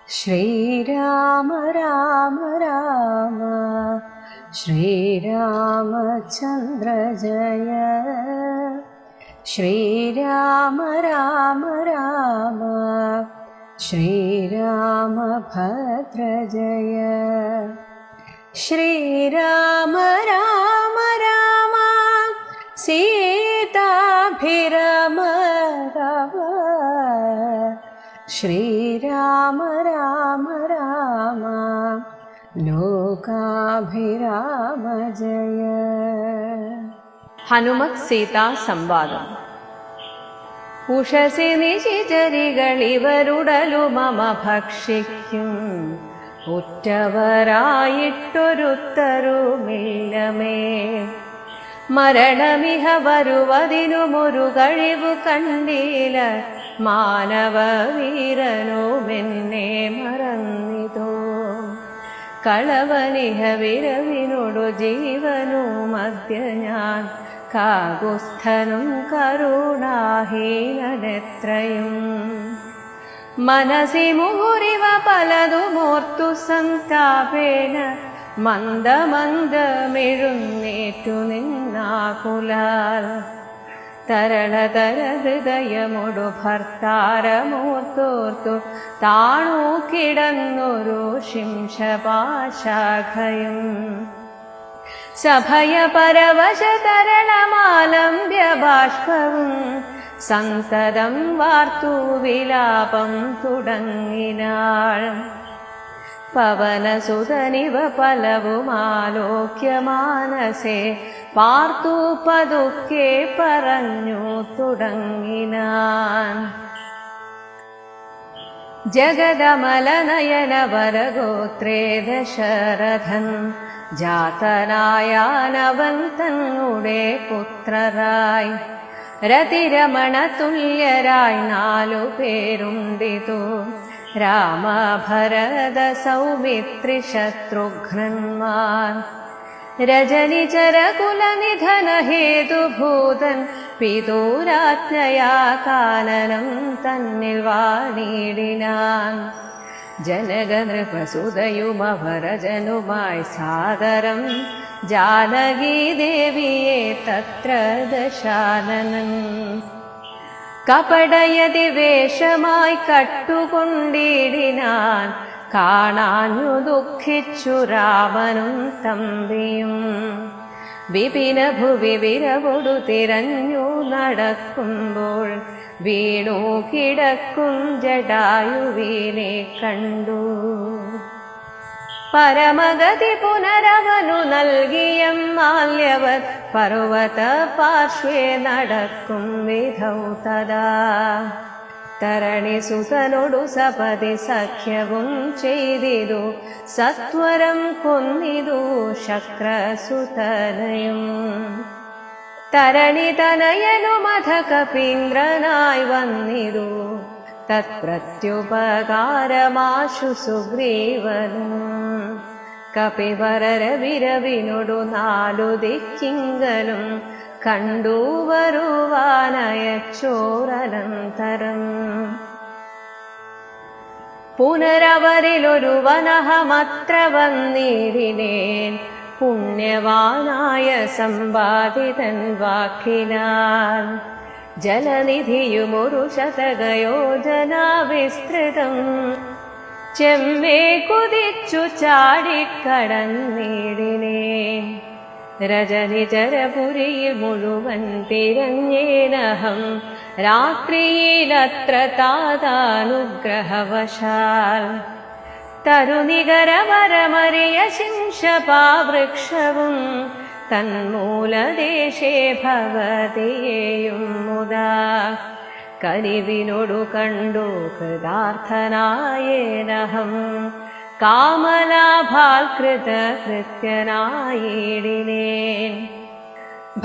ശ്രീരാമ രാമ രാമ ശ്രീരാമചന്ദ്ര ജയ. ശ്രീരാമ രാമ രാമ ശ്രീരാമഭദ്ര ജയ. ശ്രീരാമ രാമ രാമ സീതാഭിരമ രവ. ശ്രീരാമ രാമ രാമ ലോകാഭിരാമ ജയ. ഹനുമത് സീതാ സംവാദം. ഉഷസി നിശിചരികളിവരുടലു മമ ഭക്ഷിക്കും, ഉറ്റവരായിട്ടൊരുത്തരുമില്ലമേ. മരണമിഹ വരുവതിനുമൊരു കഴിവു കണ്ടീല, മാനവവീരനുമെന്നെ മറന്നിതോ. കളവനിഹ വിരവിനോടു ജീവനു മധ്യ ഞാൻ, കാകുസ്ഥനും കരുണാഹീനനെത്രയും. മനസി മുഹുരിവ പലതുമോർത്തു സന്താപേന, മന്ദമന്ദമെഴുന്നേറ്റു നിന്നാകുലാൽ. തരളതര ഹൃദയമൊടു ഭർത്താരമോർത്തോർത്തു താണു കിടന്നൊരു ശിംശപാശാഖയും. സഭയ പരവശ തരളമാലംബ്യ ബാഷ്പവും, സന്തതം വാർത്തു വിലാപം തുടങ്ങിനാൾ. പവനസുതനിവ പലവുമാലോക്യ മാനസേ, പാർത്തു പതുക്കെ പറഞ്ഞു തുടങ്ങിനാൻ. ജഗദമലനയന വരഗോത്രേ ദശരഥൻ, ജാതനായാനവൻ തന്നുടെ പുത്രരായി. രതിരമണ തുല്യരായി 4 പേരുണ്ടിതു, രാമ ഭരത സൗമിത്രി ശത്രുഘ്നന്മാർ. രജനിചര കുലനിധന ഹേതുഭൂതൻ, പിതൂരാജ്ഞയാ കാനനം തന്നിൽ വാണിടിനാൻ. ജനകനൃപസുതയുമവരജനുമായി സാദരം, ജാനകീ ദേവിയെ തത്ര ദശാനനൻ. കപടയതി വേഷമായി കട്ടുകൊണ്ടിടിനാൻ, കാണാഞ്ഞു ദുഃഖിച്ചു രാമനും തമ്പിയും. വിപിന ഭുവി വിരവൊടു തിരഞ്ഞു നടക്കുമ്പോൾ, വീണു കിടക്കും ജടായുവിനെ കണ്ടു. പരമഗതി പുനരവനു നൽകിയ മാല്യവത്, പർവത പാർശ്വേ നടക്കും വിധൗ തദാ. തരണിസുതനോടു സപതി സഖ്യവും ചെയ്തിതു, സത്വരം കൊന്നിതു ശക്രസുതനയും. തരണിതനയനുമധ കപീന്ദ്രനായി വന്നിതു, തത്പ്രത്യുപകാരമാശു സുഗ്രീവനും. കപിവരര വിരവിനോടു 4 ദിക്കിങ്കലും, കണ്ടു വരുവാനയച്ചോരനന്തരം. പുനരവരിലൊരു വനഹമത്ര വന്നിടിനേൻ, പുണ്യവാനായ സമ്പാദിതൻ വാക്കിനാൽ. ജലനിധിയുമൊരു ശതകയോജന വിസ്തൃതം, ചെമ്മേ കുതിച്ചു ചാടിക്കടന്നിടിനേൻ. രജനിചരപുരിയിൽ മുഴുവൻ തിരഞ്ഞേനഹം, രാത്രിയിലത്ര താതാനുഗ്രഹവശാൽ. തരുനികരവരമറിയ ശിംശപാവൃക്ഷവും, തന്മൂലദേശേ ഭവതിയെയും മുദാ. കനിവിനോടു കണ്ടു കൃതാർത്ഥനായേനഹം, കാമലാഭാൽ കൃതകൃത്യനായിടിനേൻ.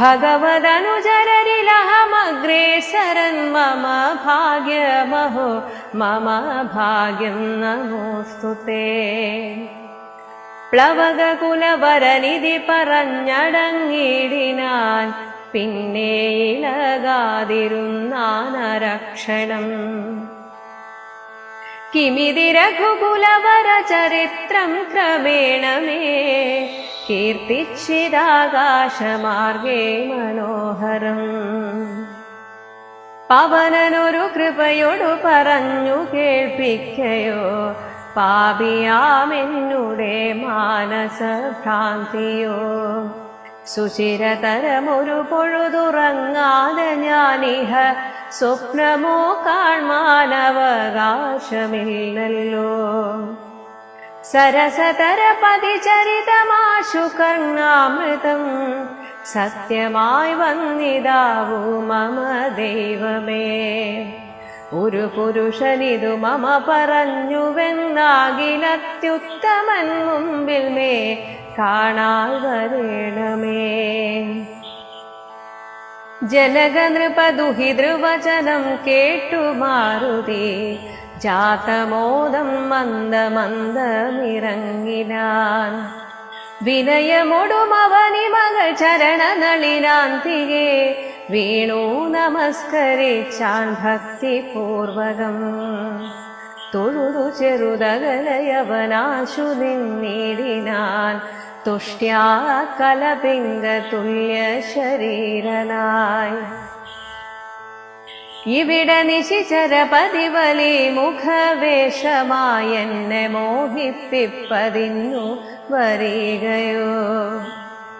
ഭഗവദനുചരരിലഹമഗ്രേസരൻ, മമ ഭാഗ്യമഹോ മമ ഭാഗ്യം നമോസ്തുതേ. പ്ലവകകുലവരനിധി പറഞ്ഞടങ്ങിടിനാൻ, പിന്നെ ഇളകാതിരുന്നാനരക്ഷണം. കിമിതി രഘുകുലവര ചരിത്രം ക്രമേണ മേ കീർത്തിച്ചിതാകാശമാർഗേ മനോഹരം. പവനനൊരു കൃപയോടു പറഞ്ഞു കേൾപ്പിക്കയോ പാപിയാമെന്നുടെ മാനസഭ്രാന്തിയോ. സുചിരതരമൊരു പൊഴുതുറങ്ങാതെ ഞാനിഹ സ്വപ്നമോ കാൺമാനവകാശമില്ലല്ലോ. സരസതര പതിചരിതമാശു കർണാമൃതം സത്യമായി വന്നിതാവൂ മമ ദൈവമേ. ഒരു പുരുഷനിതു മമ പറഞ്ഞുവെന്നാകിലത്യുത്തമൻ മുമ്പിൽ മേ കാണാൻ വരേണമേ. ജനകനൃപദുഹിതൃവചനം കേട്ടു മാരുതി ജാതമോദം മന്ദമന്ദമിറങ്ങിനാൻ. വിനയമൊടുമവനി മകൾ ചരണനളിനാന്തികെ വീണു നമസ്കരിച്ചാൻ ഭക്തിപൂർവകം. തൊഴുതു ചെറുതകലയവനാശു നിന്നിടിനാൻ തുഷ്ട്യാ കലപിംഗ തുല്യ ശരീരനായി. ഇവിടെ നിശിചര പതിവലി മുഖവേഷമായെന്നെ മോഹിപ്പിപ്പതിന്നു വരികയോ.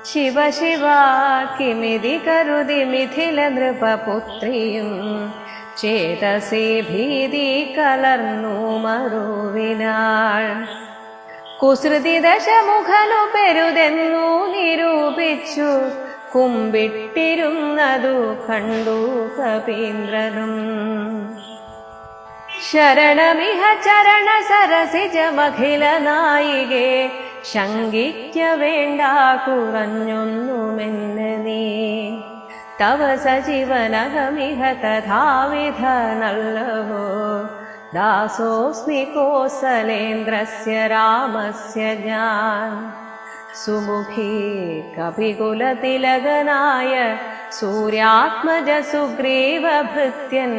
ശിവ ശിവ കിമിതി കരുതി മിഥില നൃപപുത്രിയും ചേതസി ഭീതി കലർന്നു മറുവിനാൾ. കുസൃതി ദശമുഖനു പെരുതെന്നു നിരൂപിച്ചു കുമ്പിട്ടിരുന്നതു കണ്ടു കപീന്ദ്രനും. ശരണമിഹ ചരണ സരസിജമഖില നായികെ ശങ്കിക്ക വേണ്ട കുറഞ്ഞൊന്നുമെന്ന് നീ. തവ സജീവനഹമിഹ തഥാവിധ നല്ലവോ ദാസോസ്മി കോസലേന്ദ്രസ്യ രാമസ്യ ഞാൻ. സുമുഖി കപികുലതിലകനായ സൂര്യാത്മജ സുഗ്രീവഭൃത്യൻ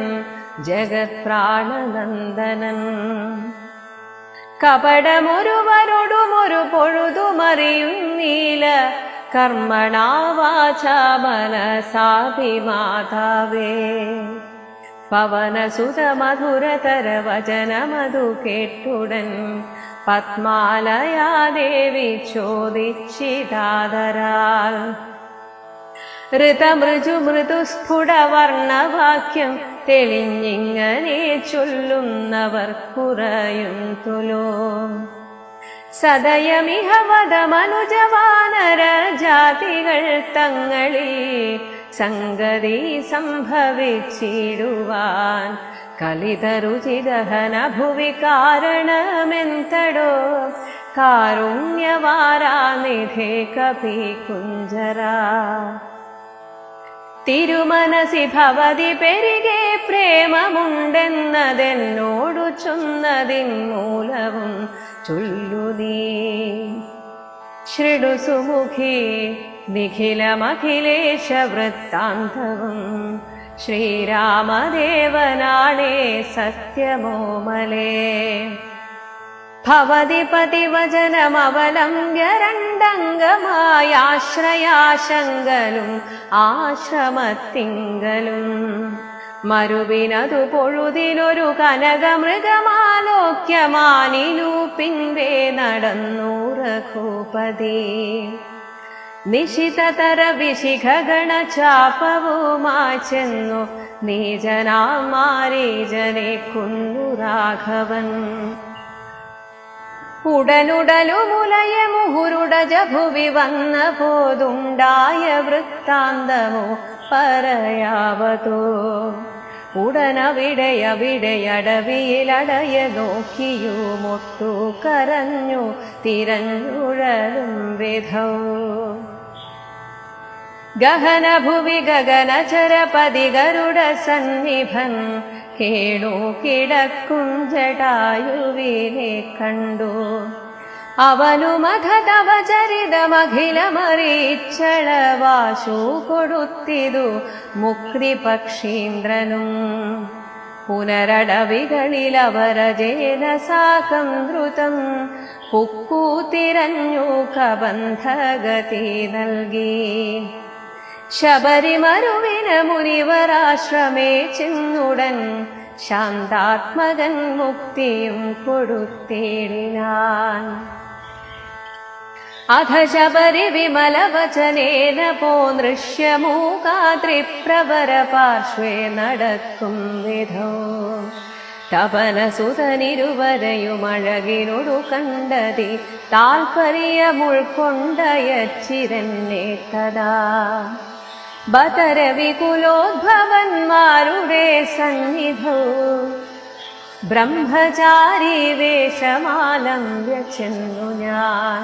ജഗത്പ്രാണനന്ദനൻ. കപടമൊരുവരോടുമൊരു പൊഴുതുമറിയുന്നീല കർമ്മണാ വാചാ മനസാഭിമാതാവേ. പവനസുത മധുരതര വചനമതു കേട്ടുടൻ പത്മാലയാ ദേവി ചോദിച്ചിതാദരാൽ. ഋതമൃജു മൃദുസ്ഫുടവർണവാക്യം തെളിഞ്ഞിങ്ങനെ ചൊല്ലുന്നവർ കുറയുന്നുലോ. സദയമിഹ വദമനുജവാനര ജാതികൾ തങ്ങളിൽ സംഗതി സംഭവിച്ചിടുവാൻ. കലിതരുചിദഹന ഭുവി കാരണമെന്തടോ കാരുണ്യവാരാനിധേ കപി കുഞ്ചരാ. തിരുമനസി ഭവതി പെരികെ പ്രേമമുണ്ടെന്നതെന്നോടു ചൊന്നതിൻ മൂലവും ചൊല്ലുനീ. ശൃണു സുമുഖി നിഖിലമഖിലേശ വൃത്താന്തവും ശ്രീരാമദേവനാണേ സത്യമോമലേ. ഭവതി പതിവചനമവലംബ്യ രണ്ടംഗമായാശ്രയാശങ്കലും ആശ്രമത്തിങ്കലും. മരുവിനതു പൊഴുതിനൊരു കനകമൃഗമാലോക്യമാനിനു പിൻപേ നടന്നു രഘുപതി. നിശിതതര വിശിഖഗണ ചാപവുമായി ചെന്നു നീജനാം മാരീജനെ കൊന്നു രാഘവൻ. ഉടനുടലുമുലയ മുഹുരുടജ ഭുവി വന്ന പോതുണ്ടായ വൃത്താന്തമോ പറയാവതോ. ഉടനവിടെയവിടെയടവിയിലടയ നോക്കിയുമൊട്ടു കരഞ്ഞു തിരഞ്ഞുഴലും വിധൗ. ഗഹന ഭുവി ഗഗനചരപതി ഗരുഡ സന്നിഭൻ കേണു കിടക്കും ജടായുവിനെ കണ്ടു. അവനുമധതവ ചരിതമഖിലമറിച്ചളവാശു കൊടുത്തിതു മുക്തി പക്ഷീന്ദ്രനും. പുനരടവികളിലവരജേന സാകം ദ്രുതം പുക്കൂത്തിരഞ്ഞു കബന്ധഗതി നൽകി. ശബരിമരുവിന് മുനിവരാശ്രമേ ചെന്നുടൻ ശാന്താത്മകൻ മുക്തിയും കൊടുത്തേടിനാൻ. അധ ശബരി വിമലവചനേന പോ നൃശ്യമൂകാദ്രിപ്രവര പാർശ്വേ നടക്കും വിധോ തപനസുതനിരുവരെയുമഴകിനൊടു കണ്ടതി താൽപര്യമുൾക്കൊണ്ടയച്ചിരന്നെ തഥാ. ബതരവികുലോദ്ഭവന്മാരുടെ സന്നിധോ ബ്രഹ്മചാരി വേഷമാലംബ്യ ചെന്നു ഞാൻ.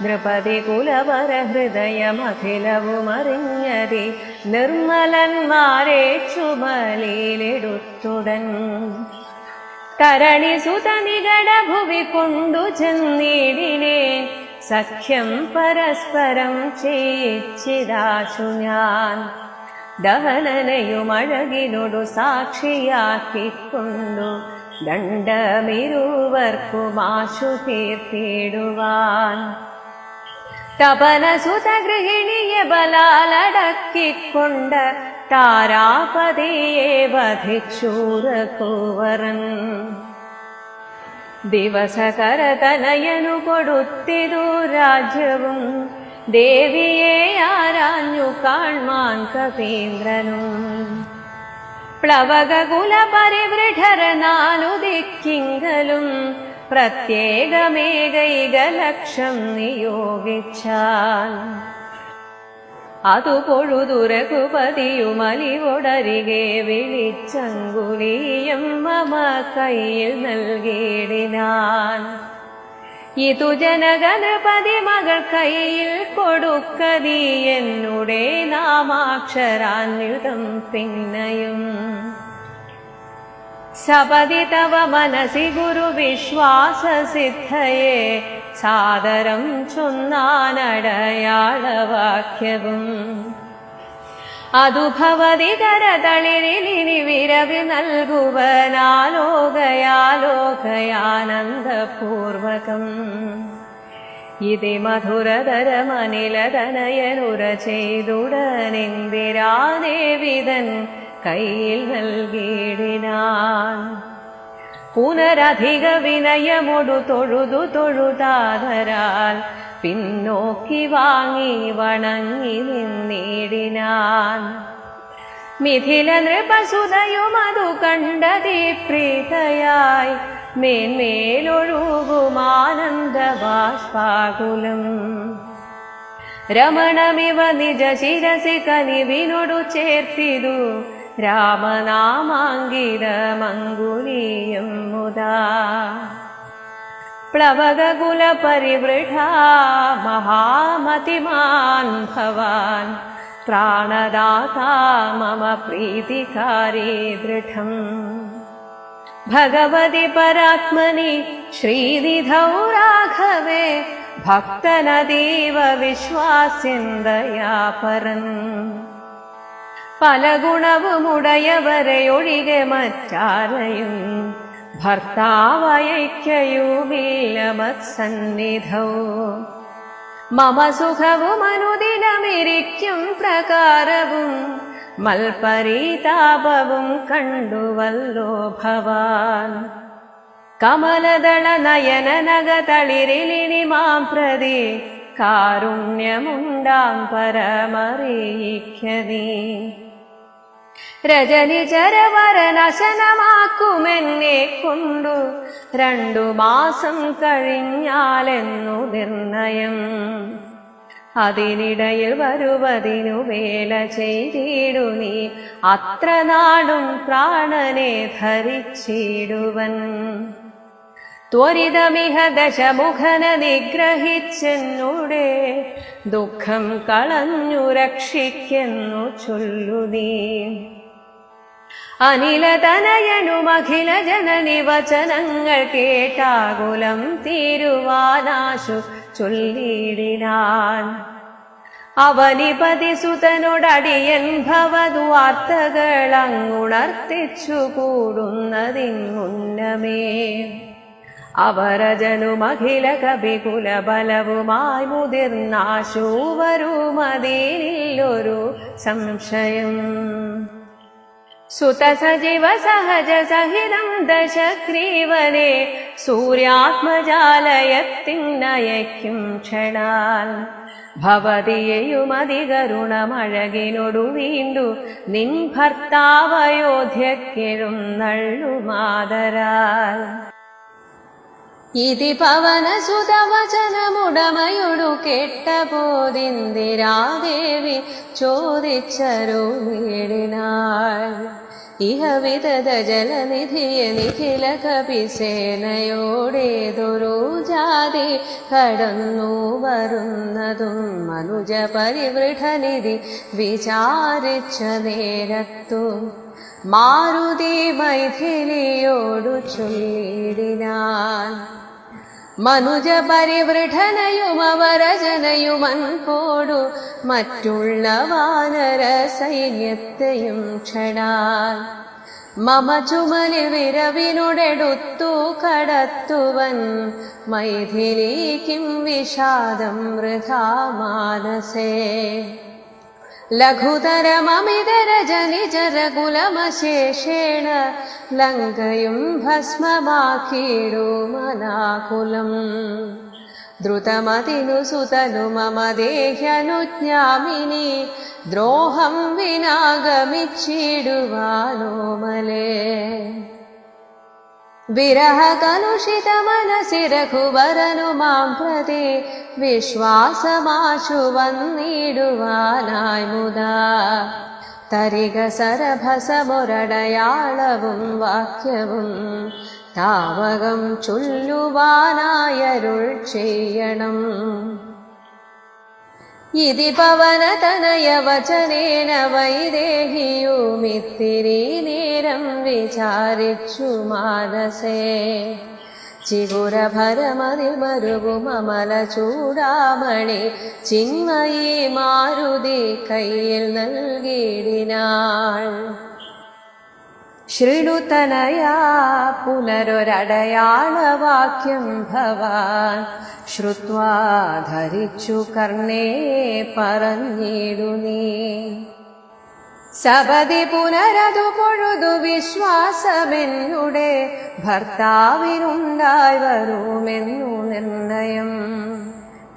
നൃപതി കുലവര ഹൃദയമഖിലവുമറിഞ്ഞതി നിർമ്മലന്മാരെ ചുമലിലെടുത്തുടൻ. തരണി സുതനികടഭുവി കൊണ്ടു ചെന്നീടിനെ സഖ്യം പരസ്പരം ചെയ്യിച്ചിതാശു ഞാൻ. ദഹനനയുമഴകിനോടു സാക്ഷിയാക്കിക്കൊണ്ടു ദണ്ഡമിരുവർക്കുമാശു തീർത്തിടുവാൻ. തപനസുതഗൃഹിണിയെ ബലാലടക്കിക്കൊണ്ട് താരാപതിയെ വധിച്ചൂരകുവരൻ. ദിവസകരതനയനു കൊടുത്തിതു രാജ്യവും ദേവിയെ ആരാഞ്ഞു കാൺമാൻ കവീന്ദ്രനും. പ്ലവകുല പരിവൃഢര നാലു ദിക്കിങ്കലും പ്രത്യേകമേകൈകലക്ഷം നിയോഗിച്ചാൽ. അതു പൊഴുതു രഘുപതിയുമലിവൊടരികെ വിളിച്ചങ്കുലീയം മമ കയ്യിൽ നൽകിയിടിനാൻ. ഇതു ജനകനൃപതി മകൾ കയ്യിൽ കൊടുക്കതി എന്നുടെ നാമാക്ഷരാന്യുതം പിന്നയും. സപതി തവ മനസി ഗുരു വിശ്വാസസിദ്ധയെ സാദരം ചൊന്നാനടയാളവാക്യവും. അതു ഭവതി കരതളിരിലിനി വിരവി നൽകുവനാലോകയാലോകയാനന്ദപൂർവകം. ഇതി മധുരതരമനിലതനയനുര ചെയ്തുടനിന്ദിരാദേവിതൻ കയ്യിൽ നൽകിയിടിനാൻ. പുനരധിക വിനയമൊടു തൊഴുതു തൊഴുതാതരാൽ പിന്നോക്കി വാങ്ങി വണങ്ങി നിന്നിടിനാൻ. മിഥില നൃപസുതയുമതു കണ്ടതി പ്രീതയായി മേന്മേലൊഴുകുമാനന്ദബാഷ്പാകുലം. രമണമിവ നിജ ശിരസി കനിവിനൊടു ചേർത്തിതു രാമനാമാങ്കിതമങ്കുലീയം മുദാ. പ്ലവകുല പരിവൃഢാ മഹാമതിമാൻ ഭവാൻ പ്രാണദാതാ മമ പ്രീതികാരി ദൃഢം. ഭഗവതി പരാത്മനി ശ്രീനിധൗ രാഘവേ ഭക്തനതീവ വിശ്വാസ്യന്തയാപരൻ. പല ഗുണവുമുടയവരെയൊഴികെ മറ്റാരെയും ഭർത്താവയയ്ക്കയുമില്ല മത്സന്നിധൗ. മമ സുഖവും അനുദിനമിരിക്കും പ്രകാരവും മൽപരീതാപവും കണ്ടുവല്ലോ ഭവാൻ. കമലദള നയന നഗതളിരിലിനി മാം പ്രതി കാരുണ്യമുണ്ടാം പരമറിയിക്കനീ. രജനിചരവരനശനമാക്കുമെന്നെ കൊണ്ടു 2 മാസം കഴിഞ്ഞാലെന്നു നിർണയം. അതിനിടയിൽ വരുവതിനു വേല ചെയ്തിടു നീ അത്ര നാളും പ്രാണനെ ധരിച്ചിടുവൻ. ത്വരിതമിഹ ദശമുഖന നിഗ്രഹിച്ചെന്നുടെ ദുഃഖം കളഞ്ഞു രക്ഷിക്കുന്നു ചൊല്ലു നീ. അനിലതനയനുമഖില ജനനി വചനങ്ങൾ കേട്ടാകുലം തീരുവാനാശു ചൊല്ലിടിനാൻ. അവനിപതിസുതനോടടിയൻ ഭവതു വാർത്തകളങ്ങുണർത്തിച്ചു കൂടുന്നതിങ്ങുന്നമേ. അവരജനുമഖില കവികുല ബലവുമായി മുതിർന്നാശൂവരുമതിനില്ലൊരു സംശയം. സുതസജീവ സഹജ സഹിതം ദശഗ്രീവനെ സൂര്യാത്മജാലയത്തിനയക്കും ക്ഷണാൽ. ഭവതിയെയുമതികരുണമഴകിനൊടു വീണ്ടു നിൻ ഭർത്താവയോധ്യക്കെഴുന്നള്ളുമാതരാൽ. ഇതി പവനസുതവചനമുടമയൊടു കേട്ടപോതിന്ദിരാദേവി ചോദിച്ചരുളിനാൾ. ഇഹ വിദത ജലനിധിയെ നിഖില കപിസേനയോടേതൊരു ജാതി കടന്നു വരുന്നതും മനുജ പരിവൃഢനിധി വിചാരിച്ച നേരത്തു മാരുതി മൈഥിലിയോടു ചൊല്ലിടിനാൻ. മനുജ പരിവൃഢനയുമവരജനയുമൻപോടു മറ്റുള്ള വാനര സൈന്യത്തെയും ക്ഷണാൽ മമ ചുമലിൽ വിരവിനോടെടുത്തു കടത്തുവൻ മൈഥിലീക്കും വിഷാദം വൃഥാ മാനസേ. ലഘുതരമമിതരജനിജരകുലമശേഷേണ ലങ്കയും ഭസ്മമാക്കിയിടുമനാകുലം. ദ്രുതമതിനു സുതനു മമ ദേഹ്യനുജ്ഞാമിനി ദ്രോഹം വിനാഗമിച്ചിടുവാനോമലേ. വിരഹകലുഷിത മനസി രഘുവരനു മാം പ്രതി വിശ്വാസമാശു വന്നിടുവാനായി മുദാ. തരിക സരഭസമൊരടയാളവും വാക്യവും താവകം ചൊല്ലുവാനായരുൾ ചെയ്യണം. ഇതി പവനതനയ വചനേന വൈദേഹിയുമിത്തിരി നേരം വിചാരിച്ചു മാനസേ. ചിഗുരഭരമതിൽ മരുകുമല ചൂടാമണി ചിന്മയി മാരുതി കയ്യിൽ നൽകിയിടിനാൾ. ശൃണുതനയാ പുനരൊരടയാളവാക്യം ഭവാൻ ശ്രുത്വാ ധരിച്ചു കർണേ പറഞ്ഞിടു നീ. സപതി പുനരതു പൊഴുതു വിശ്വാസമെന്നുടെ ഭർത്താവിനുണ്ടായി വരുമെന്നു നിർണയം.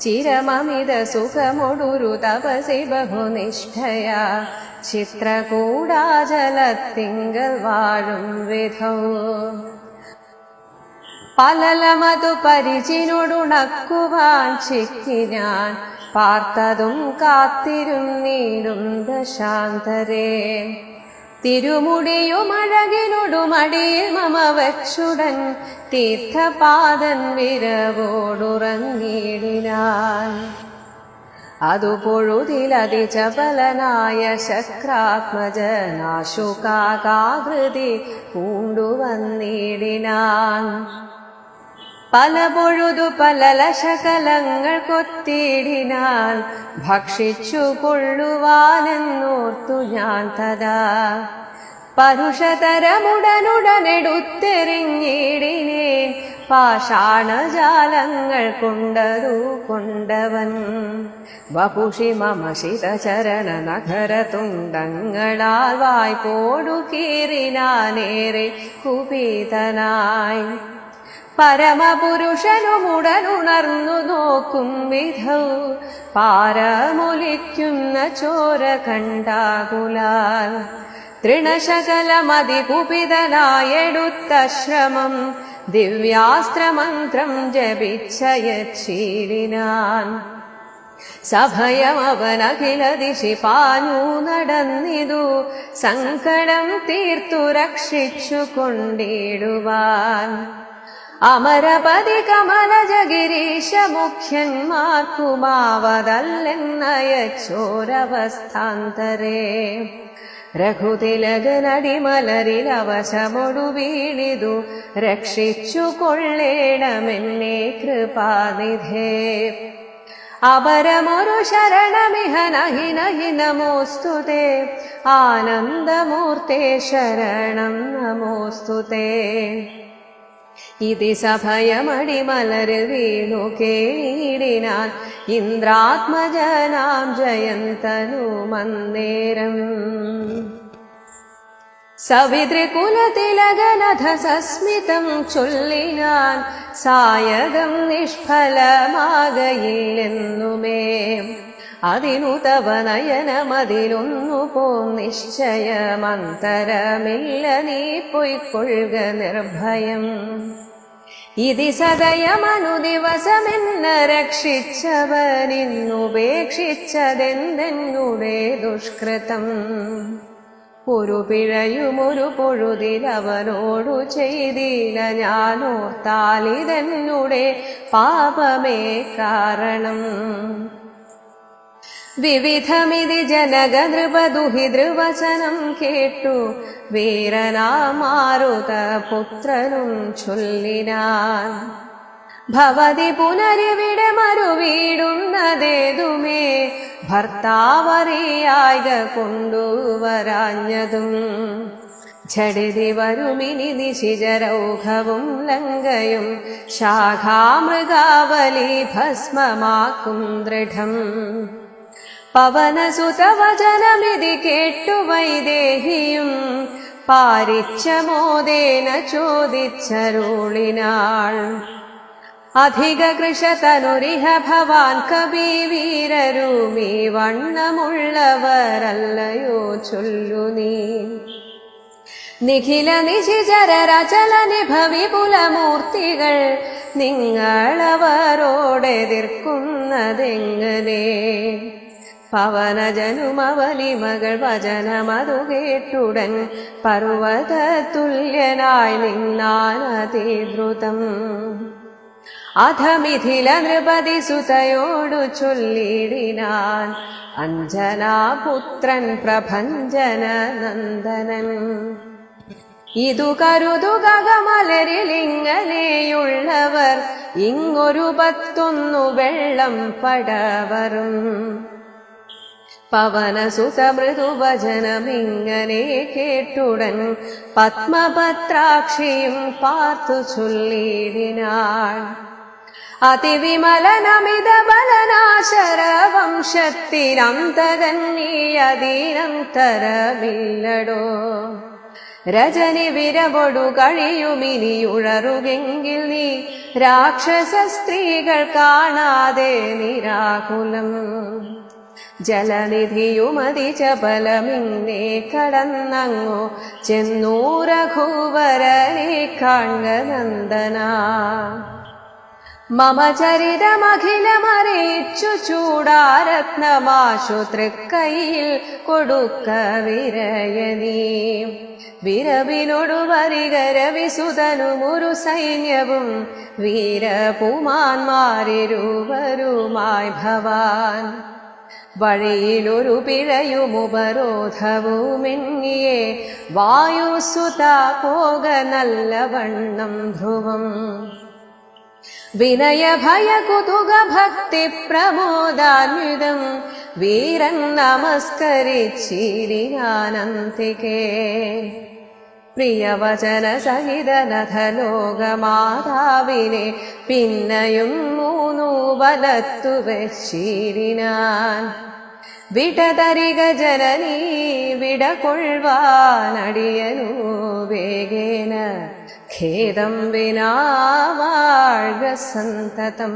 ചിരമമിത സുഖമൊടുരു തപസി ബഹുനിഷ്ഠയ ചിത്രകൂടാചലത്തിങ്കൽ വാഴും വിധൗ. പലലമതു പരിചിനൊടുണക്കുവാൻ ചിക്കി ഞാൻ പാർത്തതും കാത്തിരുന്നീടും ദശാന്തരേ. തിരുമുടിയുമഴകിനൊടുമടിയിൽ മമ വച്ചുടൻ തീർത്ഥപാദൻ വിരവോടുറങ്ങിയിടിനാൻ. അതു പൊഴുതിലതിചപലനായ ശക്രാത്മജനാശുകാകൃതി പൂണ്ടുവന്നിടിനാൻ. പല പൊഴുതു പലലശകലങ്ങൾ കൊത്തിയിടിനാൻ ഭക്ഷിച്ചു കൊള്ളുവാനെന്നോർത്തു ഞാൻ തഥാ. പരുഷതരമുടനുടനെടുത്തെറിഞ്ഞിടിനേൻ പാഷാണജാലങ്ങൾ കൊണ്ടതു കൊണ്ടവൻ. വപുഷി മമ ശിതചരണ നഖരതുണ്ടങ്ങളാൽ വായ്പോടു കീറിനാനേറെ കുപിതനായി. പരമപുരുഷനുമുടനുണർന്നു നോക്കും വിധൗ പാരമൊലിക്കുന്ന ചോര കണ്ടാകുലാൽ. തൃണശകലമതികുപിതനായെടുത്ത ശ്രമം ദിവ്യാസ്ത്രമന്ത്രം ജപിച്ചയച്ചിടിനാൻ. സഭയമവനഖില ദിശി പാഞ്ഞു നടന്നിതു സങ്കടം തീർത്തു രക്ഷിച്ചു കൊണ്ടിടുവാൻ. അമരപതി കമലജഗിരീശ മുഖ്യന്മാർക്കുമാവതല്ലെന്നയച്ചോരവസ്ഥാന്തരേ. രഘുതിലകനടിമലരിലവശമൊടു വീണിതു രക്ഷിച്ചു കൊള്ളേണമെന്നേ കൃപാനിധേ. അപരമൊരു ശരണമിഹ നഹി നഹി നമോസ്തുതേ ആനന്ദമൂർത്തേ ശരണം നമോസ്തുതേ. ഇതി സഭയമടിമലരിൽ വീണു കേളിനാൻ ഇന്ദ്രാത്മജനാം ജയന്തനുമന്നേരം. സവിതൃകുലതിലകനഥ സസ്മിതം ചൊല്ലിനാൻ സായകം നിഷ്ഫലമാകയില്ലെന്നുമേ. അതിനു തവ നയനമതിലൊന്നു പോം നിശ്ചയമന്തരമില്ല നീ പൊയ്ക്കൊള്ളുക നിർഭയം. ഇതി സദയമനു ദിവസമെന്ന രക്ഷിച്ചവനിന്നുപേക്ഷിച്ചതെന്തെന്നുടെ ദുഷ്കൃതം. ഒരു പിഴയുമൊരു പൊഴുതിലവനോടു ചെയ്തില്ല ഞാനോർത്താലിതെന്നുടെ പാപമേ കാരണം. വിവിധമിതി ജനക നൃപദുഹിതൃവചനം കേട്ടു വീരനാമാരുത പുത്രനും ചൊല്ലിനാൻ. ഭവതി പുനരിവിടെ മറുവീടുന്നതേതുമേ ഭർത്താവറിയായിക കൊണ്ടുവരാഞ്ഞതും. ഝടിതി വരുമിനി നിശിചരൗഘവും ലങ്കയും ശാഖാമൃഗാവലി ഭസ്മമാക്കും ദൃഢം. പവനസുതവചനമിതി കേട്ടു വൈദേഹിയും പാരിച്ച മോദേന ചോദിച്ചരുളിനാൾ. അധിക കൃശതനുരിഹ ഭവാൻ കവിവീരരുമീ വണ്ണമുള്ളവരല്ലയോ ചൊല്ലു നീ. നിഖില നിശിചരചല നിഭവിപുലമൂർത്തികൾ നിങ്ങളവരോടെതിർക്കുന്നതെങ്ങനെ. പവനജനുമവനി മകൾ വചനമതു കേട്ടുടൻ പർവ്വത തുല്യനായി നിന്നാനതിദ്രുതം. അധമിഥില നൃപതി സുതയോടു ചൊല്ലിടിനാൻ അഞ്ജനാപുത്രൻ പ്രഭഞ്ജന നന്ദനൻ. ഇതു കരുതുകമലരിലിങ്ങനെയുള്ളവർ ഇങ്ങൊരു 11 വെള്ളം പടവറും. പവനസുത മൃദുവചനമിങ്ങനെ കേട്ടുടൻ പത്മപത്രാക്ഷിയും പാർത്തു ചൊല്ലിടിനാൾ. അതിവിമലനമിത ബലനാശര വംശത്തിനന്തകൻ നീ അതീനന്തരമില്ലടോ. രജനി വിരവൊടു കഴിയുമിനിയുഴറുകെങ്കിൽ നീ രാക്ഷസ സ്ത്രീകൾ കാണാതെ നിരാകുലം. ജലനിധിയുമതി ചപലമിന്നെ കടന്നങ്ങോ ചെന്നൂ രഘുവരനെ കാൺക നന്ദന. മമ ചരിതമഖിലമറിയിച്ചു ചൂടാരത്നമാശു തൃക്കൈയിൽ കൊടുക്ക വിരയനീ. വിരവിനൊടു വരികരവിസുതനുമൊരു സൈന്യവും വീരപുമാന്മാരിരുവരുമായി ഭവാൻ. വഴിയിലൊരു പിഴയുമുപരോധവുമെന്നിയെ വായുസുത പോക നല്ലവണ്ണം ധ്രുവം. വിനയഭയ കുതുക ഭക്തി പ്രമോദാന്വിതം വീരൻ നമസ്കരിച്ചിരിനാനന്തികേ. പ്രിയവചന സഹിതനഥ ലോകമാതാവിനെ പിന്നയും 3 വലത്തു വെച്ചിരിനാൻ. വിടതരിക ജനനീ വിടകൊള്ളുവാനടിയനു വേഗേന ഖേദം വിനാ വാഴ്ക സന്തതം.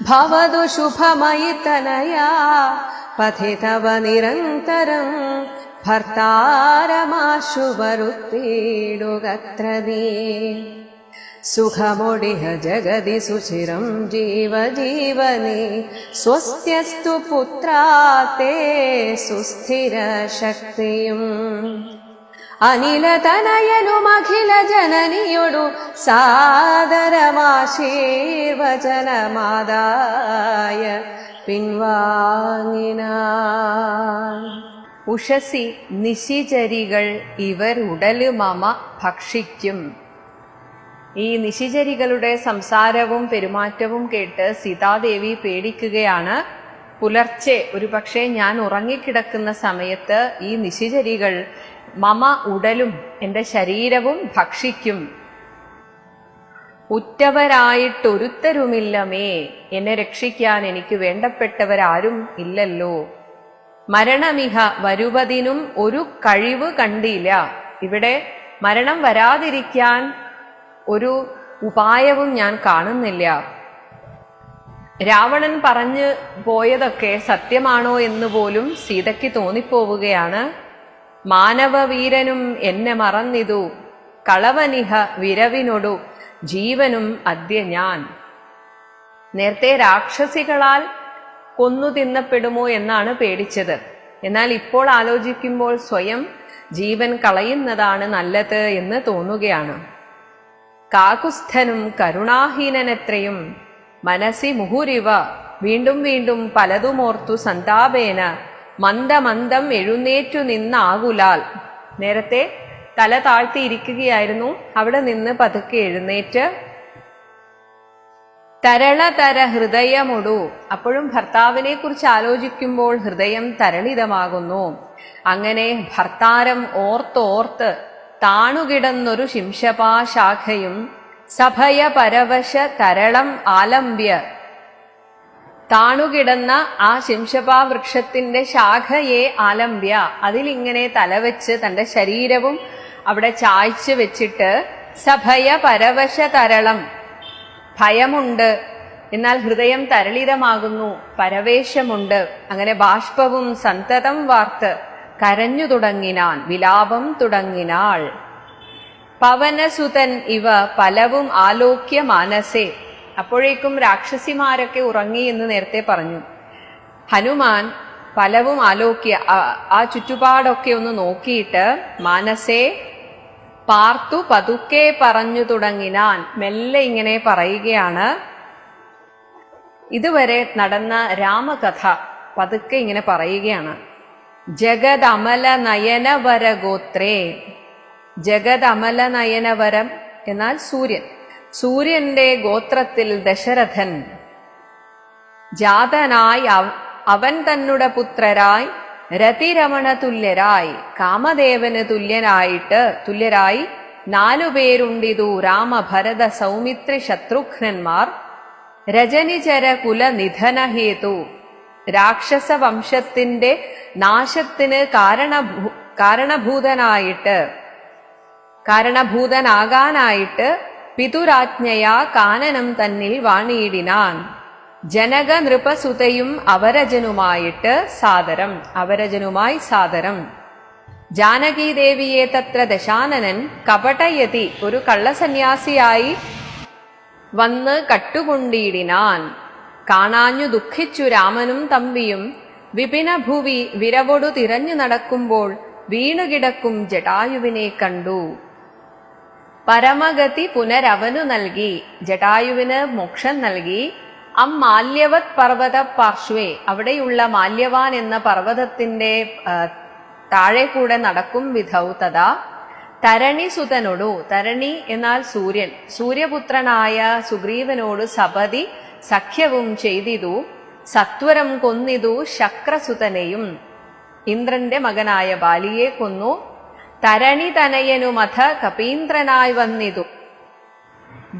ഭവതു ശുഭമയി തനയാ പഥിതവ നിരന്തരം ഭർത്താരമാശു വരുത്തിയിടുകത്ര നീ. സുഖമൊടിഹ ജഗതി സുചിരം ജീവജീവനി സ്വസ്ത്യസ്തു പുത്രാത്തേ സുസ്ഥിര ശക്തിയും. അനിലതനയനുമഖില ജനനിയൊടു സാദരമാശീർവചനമാദായ പിൻവാങ്ങിനാൻ. ഉഷസി നിശിചരികൾ ഇവരുടല് മമ ഭക്ഷിക്കും. ഈ നിശിചരികളുടെ സംസാരവും പെരുമാറ്റവും കേട്ട് സീതാദേവി പേടിക്കുകയാണ്. പുലർച്ചെ ഒരുപക്ഷെ ഞാൻ ഉറങ്ങിക്കിടക്കുന്ന സമയത്ത് ഈ നിശിചരികൾ മമ ഉടലും എൻ്റെ ശരീരവും ഭക്ഷിക്കും. ഉറ്റവരായിട്ടൊരുത്തരുമില്ലമേ, എന്നെ രക്ഷിക്കാൻ എനിക്ക് വേണ്ടപ്പെട്ടവരാരും ഇല്ലല്ലോ. മരണമിഹ വരുവതിനും ഒരു കഴിവ് കണ്ടില്ല. ഇവിടെ മരണം വരാതിരിക്കാൻ ഒരു ഉപായവും ഞാൻ കാണുന്നില്ല. രാവണൻ പറഞ്ഞു പോയതൊക്കെ സത്യമാണോ എന്ന് പോലും സീതയ്ക്ക് തോന്നിപ്പോവുകയാണ്. മാനവവീരനും എന്നെ മറന്നിതു, കളവനിഹ വിരവിനൊടു ജീവനും അദ്യ ഞാൻ. നേരത്തെ രാക്ഷസികളാൽ കൊന്നു തിന്നപ്പെടുമോ എന്നാണ് പേടിച്ചത്. എന്നാൽ ഇപ്പോൾ ആലോചിക്കുമ്പോൾ സ്വയം ജീവൻ കളയുന്നതാണ് നല്ലത് എന്ന് തോന്നുകയാണ്. കാകുസ്ഥനും കരുണാഹീനനെത്രയും മനസ്സി മുഹുരിവ, വീണ്ടും വീണ്ടും പലതുമോർത്തു സന്താപേന മന്ദമന്ദം എഴുന്നേറ്റു നിന്നാകുലാൽ. നേരത്തെ തല താഴ്ത്തിയിരിക്കുകയായിരുന്നു, അവിടെ നിന്ന് പതുക്കെ എഴുന്നേറ്റ് തരളതര ഹൃദയമൊടു. അപ്പോഴും ഭർത്താവിനെ കുറിച്ച് ആലോചിക്കുമ്പോൾ ഹൃദയം തരളിതമാകുന്നു. അങ്ങനെ ഭർത്താരം ഓർത്തോർത്ത് താണുകിടന്നൊരു ശിംശപാശാഖയും സഭയ പരവശ തരളം ആലംബ്യ. താണുകിടന്ന ആ ശിംശപാ വൃക്ഷത്തിന്റെ ശാഖയെ ആലംബ്യ, അതിലിങ്ങനെ തലവെച്ച് തന്റെ ശരീരവും അവിടെ ചായ്ച്ചു വെച്ചിട്ട് സഭയ പരവശ തരളം, ഭയമുണ്ട് എന്നാൽ ഹൃദയം തരളിതമാകുന്നു, പരവേശമുണ്ട്. അങ്ങനെ ബാഷ്പവും സന്തതം വാർത്ത് കരഞ്ഞു തുടങ്ങിനാൻ, വിലാപം തുടങ്ങിനാൾ. പവനസുതൻ ഇവ പലവും ആലോക്യ മാനസേ. അപ്പോഴേക്കും രാക്ഷസിമാരൊക്കെ ഉറങ്ങി എന്ന് നേരത്തെ പറഞ്ഞു. ഹനുമാൻ പലവും ആലോക്യ, ആ ചുറ്റുപാടൊക്കെ ഒന്ന് നോക്കിയിട്ട് മാനസേ പാർത്തു പതുക്കെ പറഞ്ഞു തുടങ്ങിനാൻ, മെല്ലെ ഇങ്ങനെ പറയുകയാണ്. ഇതുവരെ നടന്ന രാമകഥ പതുക്കെ ഇങ്ങനെ പറയുകയാണ്. ജഗദമല നയനവര ഗോത്രേ. ജഗദമല നയനവരം എന്നാൽ സൂര്യൻ. സൂര്യന്റെ ഗോത്രത്തിൽ ദശരഥൻ ജാതനായി അവൻ തന്നുടെ പുത്രരായി രതിരമണ തുല്യരായി കാമദേവന് തുല്യരായി 4 പേരുണ്ടിതു രാമഭരത സൗമിത്രി ശത്രുഘ്നന്മാർ. രജനിചര കുല നിധനഹേതു, രാക്ഷസ വംശത്തിന്റെ നാശത്തിന് കാരണഭൂതനാകാനായിട്ട് പിതുരാജ്ഞയാ കാനനം തന്നിൽ വാണിയിടിനാൻ. ജനക നൃപസുതയും അവരജനുമായി സാദരം. ജാനകീദേവിയെ തത്ര ദശാനനൻ കപടയതി, ഒരു കള്ളസന്യാസിയായി വന്ന് കട്ടുകൊണ്ടിടിനാൻ. കാണാഞ്ഞു ദുഃഖിച്ചു രാമനും തമ്പിയും വിപിനഭുവി വിരവൊടു തിരഞ്ഞു നടക്കുമ്പോൾ വീണുകിടക്കും ജടായുവിനെ കണ്ടു. പരമഗതി പുനരവനു നൽകി, ജടായുവിന് മോക്ഷം നൽകി. മാല്യവത് പർവ്വത പാർശ്വേ, അവിടെയുള്ള മാല്യവാൻ എന്ന പർവ്വതത്തിന്റെ താഴെ കൂടെ നടക്കും വിധൗ തഥാ തരണി സുതനോടു, തരണി എന്നാൽ സൂര്യൻ, സൂര്യപുത്രനായ സുഗ്രീവനോട് സപതി സഖ്യവും ചെയ്തിതു. സത്വരം കൊന്നിതു ശക്രസുതനെയും, ഇന്ദ്രന്റെ മകനായ ബാലിയെ കൊന്നു. തരണി തനയനുമഥ കപീന്ദ്രനായി വന്നിതു.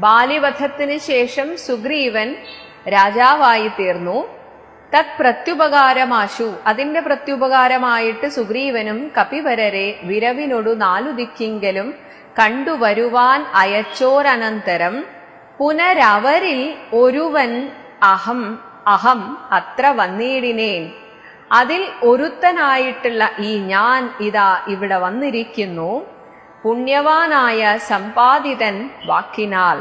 ബാലിവധത്തിന് ശേഷം സുഗ്രീവൻ രാജാവായി തീർന്നു. തത് പ്രത്യുപകാരമാശു, അതിന്റെ പ്രത്യുപകാരമായിട്ട് സുഗ്രീവനും കപിവരരെ വിരവിനൊടു 4 ദിക്കിങ്കലും കണ്ടുവരുവാൻ അയച്ചോരനന്തരം പുനരവരിൽ ഒരുവൻ അഹം അത്ര വന്നിടിനേൻ. അതിൽ ഒരുത്തനായിട്ടുള്ള ഈ ഞാൻ ഇതാ ഇവിടെ വന്നിരിക്കുന്നു. പുണ്യവാനായ സമ്പാദിതൻ വാക്കിനാൽ.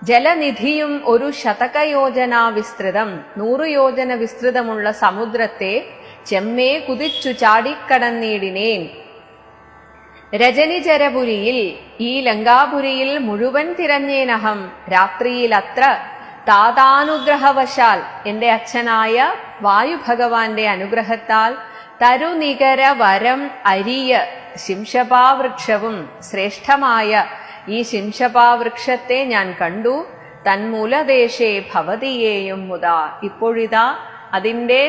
ജലനിധിയും ഒരു ശതകയോജന വിസ്തൃതം, 100 യോജന വിസ്തൃതമുള്ള സമുദ്രത്തെ ചെമ്മേ കുതിച്ചു ചാടിക്കടന്നിടിനേൻ. രജനിചരപുരിയിൽ, ഈ ലങ്കാപുരിയിൽ മുഴുവൻ തിരഞ്ഞേനഹം. രാത്രിയിൽ അത്ര താതാനുഗ്രഹവശാൽ, എന്റെ അച്ഛനായ വായുഭഗവാന്റെ അനുഗ്രഹത്താൽ തരുനികര വരം അരിയ ശിംശപാവൃക്ഷവും ശ്രേഷ്ഠമായ ഈ ശിംശപാവൃക്ഷത്തെ ഞാൻ കണ്ടു. തന്മൂലദേശേ ഭവതിയെയും മുതാ. ഇപ്പോഴിതാ അതിൻ്റെ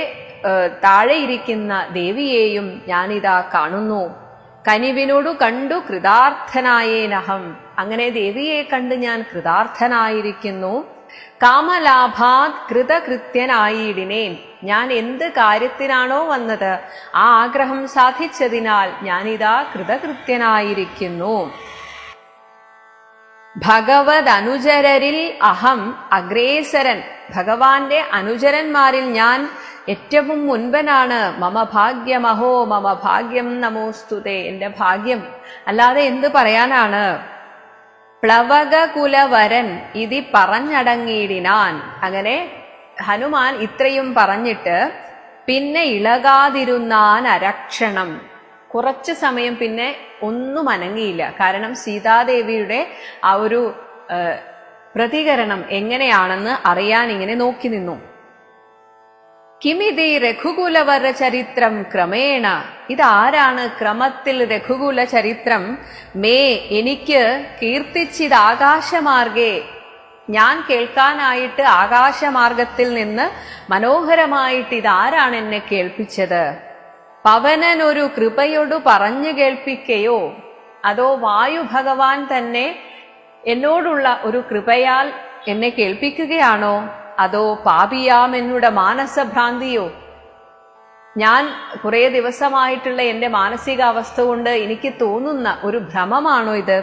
താഴെയിരിക്കുന്ന ദേവിയെയും ഞാനിതാ കാണുന്നു. കനിവിനോടു കണ്ടു കൃതാർത്ഥനായേനഹം. അങ്ങനെ ദേവിയെ കണ്ട് ഞാൻ കൃതാർത്ഥനായിരിക്കുന്നു. കാമലാഭാത് കൃതകൃത്യനായിടിനേൻ. ഞാൻ എന്ത് കാര്യത്തിനാണോ വന്നത് ആ ആഗ്രഹം സാധിച്ചതിനാൽ ഞാനിതാ കൃതകൃത്യനായിരിക്കുന്നു. ഭഗവത് അനുചരരിൽ അഹം അഗ്രേസരൻ. ഭഗവാന്റെ അനുചരന്മാരിൽ ഞാൻ ഏറ്റവും മുൻപനാണ്. മമ ഭാഗ്യമഹോ മമ ഭാഗ്യം നമോസ്തുതേ. എന്റെ ഭാഗ്യം അല്ലാതെ എന്ത് പറയാനാണ്. പ്ലവകകുലവരൻ ഇതി പറഞ്ഞടങ്ങിയിടിനാൻ. അങ്ങനെ ഹനുമാൻ ഇത്രയും പറഞ്ഞിട്ട് പിന്നെ ഇളകാതിരുന്നാൻ അരക്ഷണം. കുറച്ചു സമയം പിന്നെ ഒന്നും അനങ്ങിയില്ല. കാരണം സീതാദേവിയുടെ ആ ഒരു പ്രതികരണം എങ്ങനെയാണെന്ന് അറിയാൻ ഇങ്ങനെ നോക്കി നിന്നു. കിമിതി രഘുകുലവര ചരിത്രം ക്രമേണ. ഇതാരാണ് ക്രമത്തിൽ രഘുകുല ചരിത്രം? മേ എനിക്ക് കീർത്തിച്ചിത് ആകാശമാർഗേ. ഞാൻ കേൾക്കാനായിട്ട് ആകാശമാർഗത്തിൽ നിന്ന് മനോഹരമായിട്ട് ഇതാരാണ് എന്നെ കേൾപ്പിച്ചത്? പവനൻ ഒരു കൃപയോട് പറഞ്ഞു കേൾപ്പിക്കയോ അതോ വായു ഭഗവാൻ തന്നെ എന്നോടുള്ള ഒരു കൃപയാൽ എന്നെ കേൾപ്പിക്കുകയാണോ? അതോ പാപിയാം എന്നുടെ മാനസഭ്രാന്തിയോ? ഞാൻ കുറെ ദിവസമായിട്ടുള്ള എന്റെ മാനസികാവസ്ഥ കൊണ്ട് എനിക്ക് തോന്നുന്ന ഒരു ഭ്രമമാണോ ഇത്?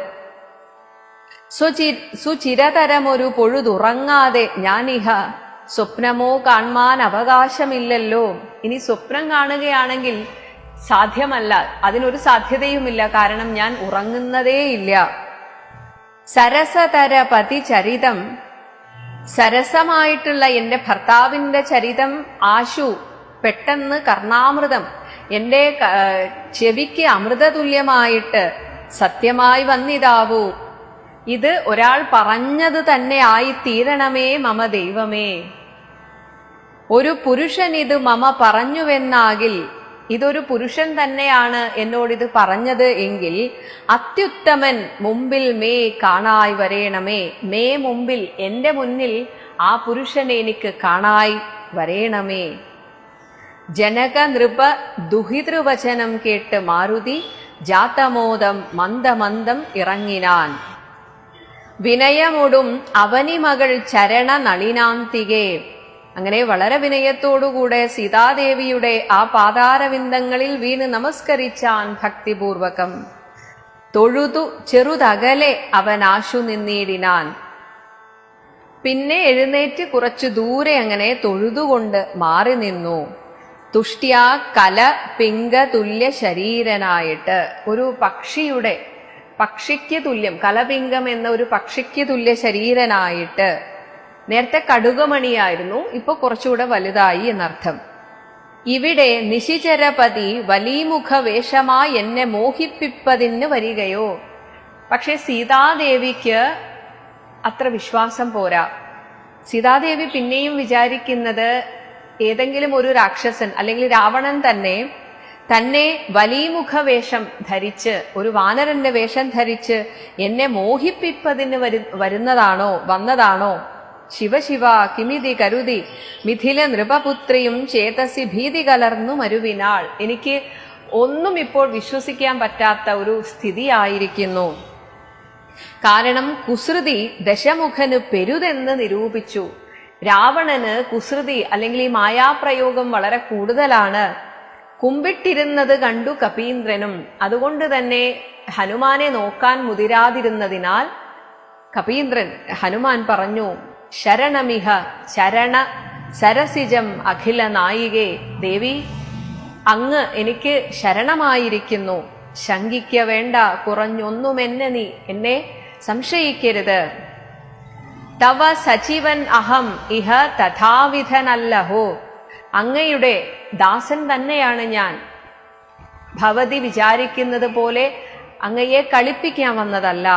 സുചിരതരമൊരു പൊഴുതുറങ്ങാതെ ഞാനിഹ സ്വപ്നമോ കാണാൻ അവകാശമില്ലല്ലോ. ഇനി സ്വപ്നം കാണുകയാണെങ്കിൽ സാധ്യമല്ല, അതിനൊരു സാധ്യതയുമില്ല. കാരണം ഞാൻ ഉറങ്ങുന്നതേയില്ല. സരസതര പതി ചരിതം. സരസമായിട്ടുള്ള എന്റെ ഭർത്താവിന്റെ ചരിതം ആശു. പെട്ടെന്ന് കർണാമൃതം എന്റെ ചെവിക്ക് അമൃതതുല്യമായിട്ട് സത്യമായി വന്നിതാവൂ. ഇത് ഒരാൾ പറഞ്ഞത് തന്നെ ആയിത്തീരണമേ മമ ദൈവമേ. ഒരു പുരുഷൻ ഇത് മമ പറഞ്ഞുവെന്നാകിൽ, ഇതൊരു പുരുഷൻ തന്നെയാണ് എന്നോടിത് പറഞ്ഞത് എങ്കിൽ, അത്യുത്തമൻ മുമ്പിൽ മേ കാണായി വരേണമേ. മേ മുമ്പിൽ, എന്റെ മുന്നിൽ ആ പുരുഷനെ എനിക്ക് കാണായി വരേണമേ. ജനക നൃപ ദുഹിതൃവചനം കേട്ട് മാരുതി ജാതമോദം മന്ദമന്ദം ഇറങ്ങിനാൻ. വിനയമൊടും അവനി മകൾ ചരണ നളിനാന്തികേ. അങ്ങനെ വളരെ വിനയത്തോടുകൂടെ സീതാദേവിയുടെ ആ പാതാരവിന്ദങ്ങളിൽ വീണ് നമസ്കരിച്ചാൻ ഭക്തിപൂർവകം. തൊഴുതു ചെറുതകലെ അവൻ ആശു നിന്നിടിനാൻ. പിന്നെ എഴുന്നേറ്റ് കുറച്ചു ദൂരെ അങ്ങനെ തൊഴുതുകൊണ്ട് മാറി നിന്നു. തുഷ്ട്യാ കല പിംഗ തുല്യ ശരീരനായിട്ട്, ഒരു പക്ഷിക്ക് തുല്യം, കലപിംഗം എന്ന ഒരു പക്ഷിക്ക് തുല്യ ശരീരനായിട്ട്. നേരത്തെ കടുകമണിയായിരുന്നു, ഇപ്പൊ കുറച്ചുകൂടെ വലുതായി എന്നർത്ഥം. ഇവിടെ നിശിചരപതി വലിമുഖ വേഷമായി എന്നെ മോഹിപ്പിപ്പതിന് വരികയോ? പക്ഷെ സീതാദേവിക്ക് അത്ര വിശ്വാസം പോരാ. സീതാദേവി പിന്നെയും വിചാരിക്കുന്നത് ഏതെങ്കിലും ഒരു രാക്ഷസൻ അല്ലെങ്കിൽ രാവണൻ തന്നെ വലിമുഖ വേഷം ധരിച്ച്, ഒരു വാനരന്റെ വേഷം ധരിച്ച് എന്നെ മോഹിപ്പിപ്പതിന് വന്നതാണോ? ശിവശിവ കിമിതി കരുതി മിഥില നൃപപുത്രിയും ചേതസി ഭീതി കലർന്നു മരുവിനാൾ. എനിക്ക് ഒന്നും ഇപ്പോൾ വിശ്വസിക്കാൻ പറ്റാത്ത ഒരു സ്ഥിതിയായിരിക്കുന്നു. കാരണം കുസൃതി ദശമുഖന് പെരുതെന്ന് നിരൂപിച്ചു. രാവണന് കുസൃതി അല്ലെങ്കിൽ ഈ മായാപ്രയോഗം വളരെ കൂടുതലാണ്. കുമ്പിട്ടിരുന്നത് കണ്ടു കപീന്ദ്രനും. അതുകൊണ്ട് തന്നെ ഹനുമാനെ നോക്കാൻ മുതിരാതിരുന്നതിനാൽ കപീന്ദ്രൻ ഹനുമാൻ പറഞ്ഞു, ശരണമിഹ ശരണ സരസിജം അഖില നായികേ. ദേവി, അങ്ങ് എനിക്ക് ശരണമായിരിക്കുന്നു. ശങ്കിക്ക വേണ്ട, കുറഞ്ഞൊന്നും എന്നെ സംശയിക്കരുത്. തവ സജീവൻ അഹം ഇഹ തഥാവിധനല്ലഹോ. അങ്ങയുടെ ദാസൻ തന്നെയാണ് ഞാൻ. ഭവതി വിചാരിക്കുന്നത് പോലെ അങ്ങയെ കളിപ്പിക്കാൻ വന്നതല്ല.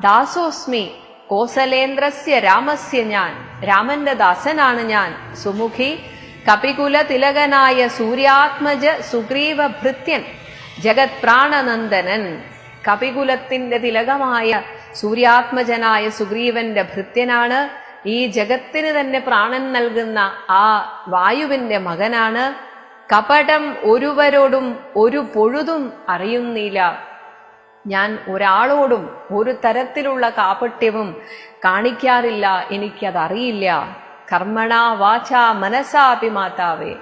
ദാസോസ്മി കോസലേന്ദ്രസ്യ രാമസ്യ. ഞാൻ രാമന്റെ ദാസനാണ് ഞാൻ. സുമുഖി കപികുല തിലകനായ സൂര്യാത്മജ സുഗ്രീവ ഭൃത്യൻ ജഗത് പ്രാണനന്ദനൻ. കപികുലത്തിന്റെ തിലകമായ സൂര്യാത്മജനായ സുഗ്രീവന്റെ ഭൃത്യനാണ്. ഈ ജഗത്തിന് തന്നെ പ്രാണൻ നൽകുന്ന ആ വായുവിന്റെ മകനാണ്. കപടം ഒരുവരോടും ഒരു പൊഴുതും അറിയുന്നില്ല. ഞാൻ ഒരാളോടും ഒരു തരത്തിലുള്ള കാപട്യവും കാണിക്കാറില്ല, എനിക്കതറിയില്ല. കർമ്മണ വാച മനസാപി മാതാവേ,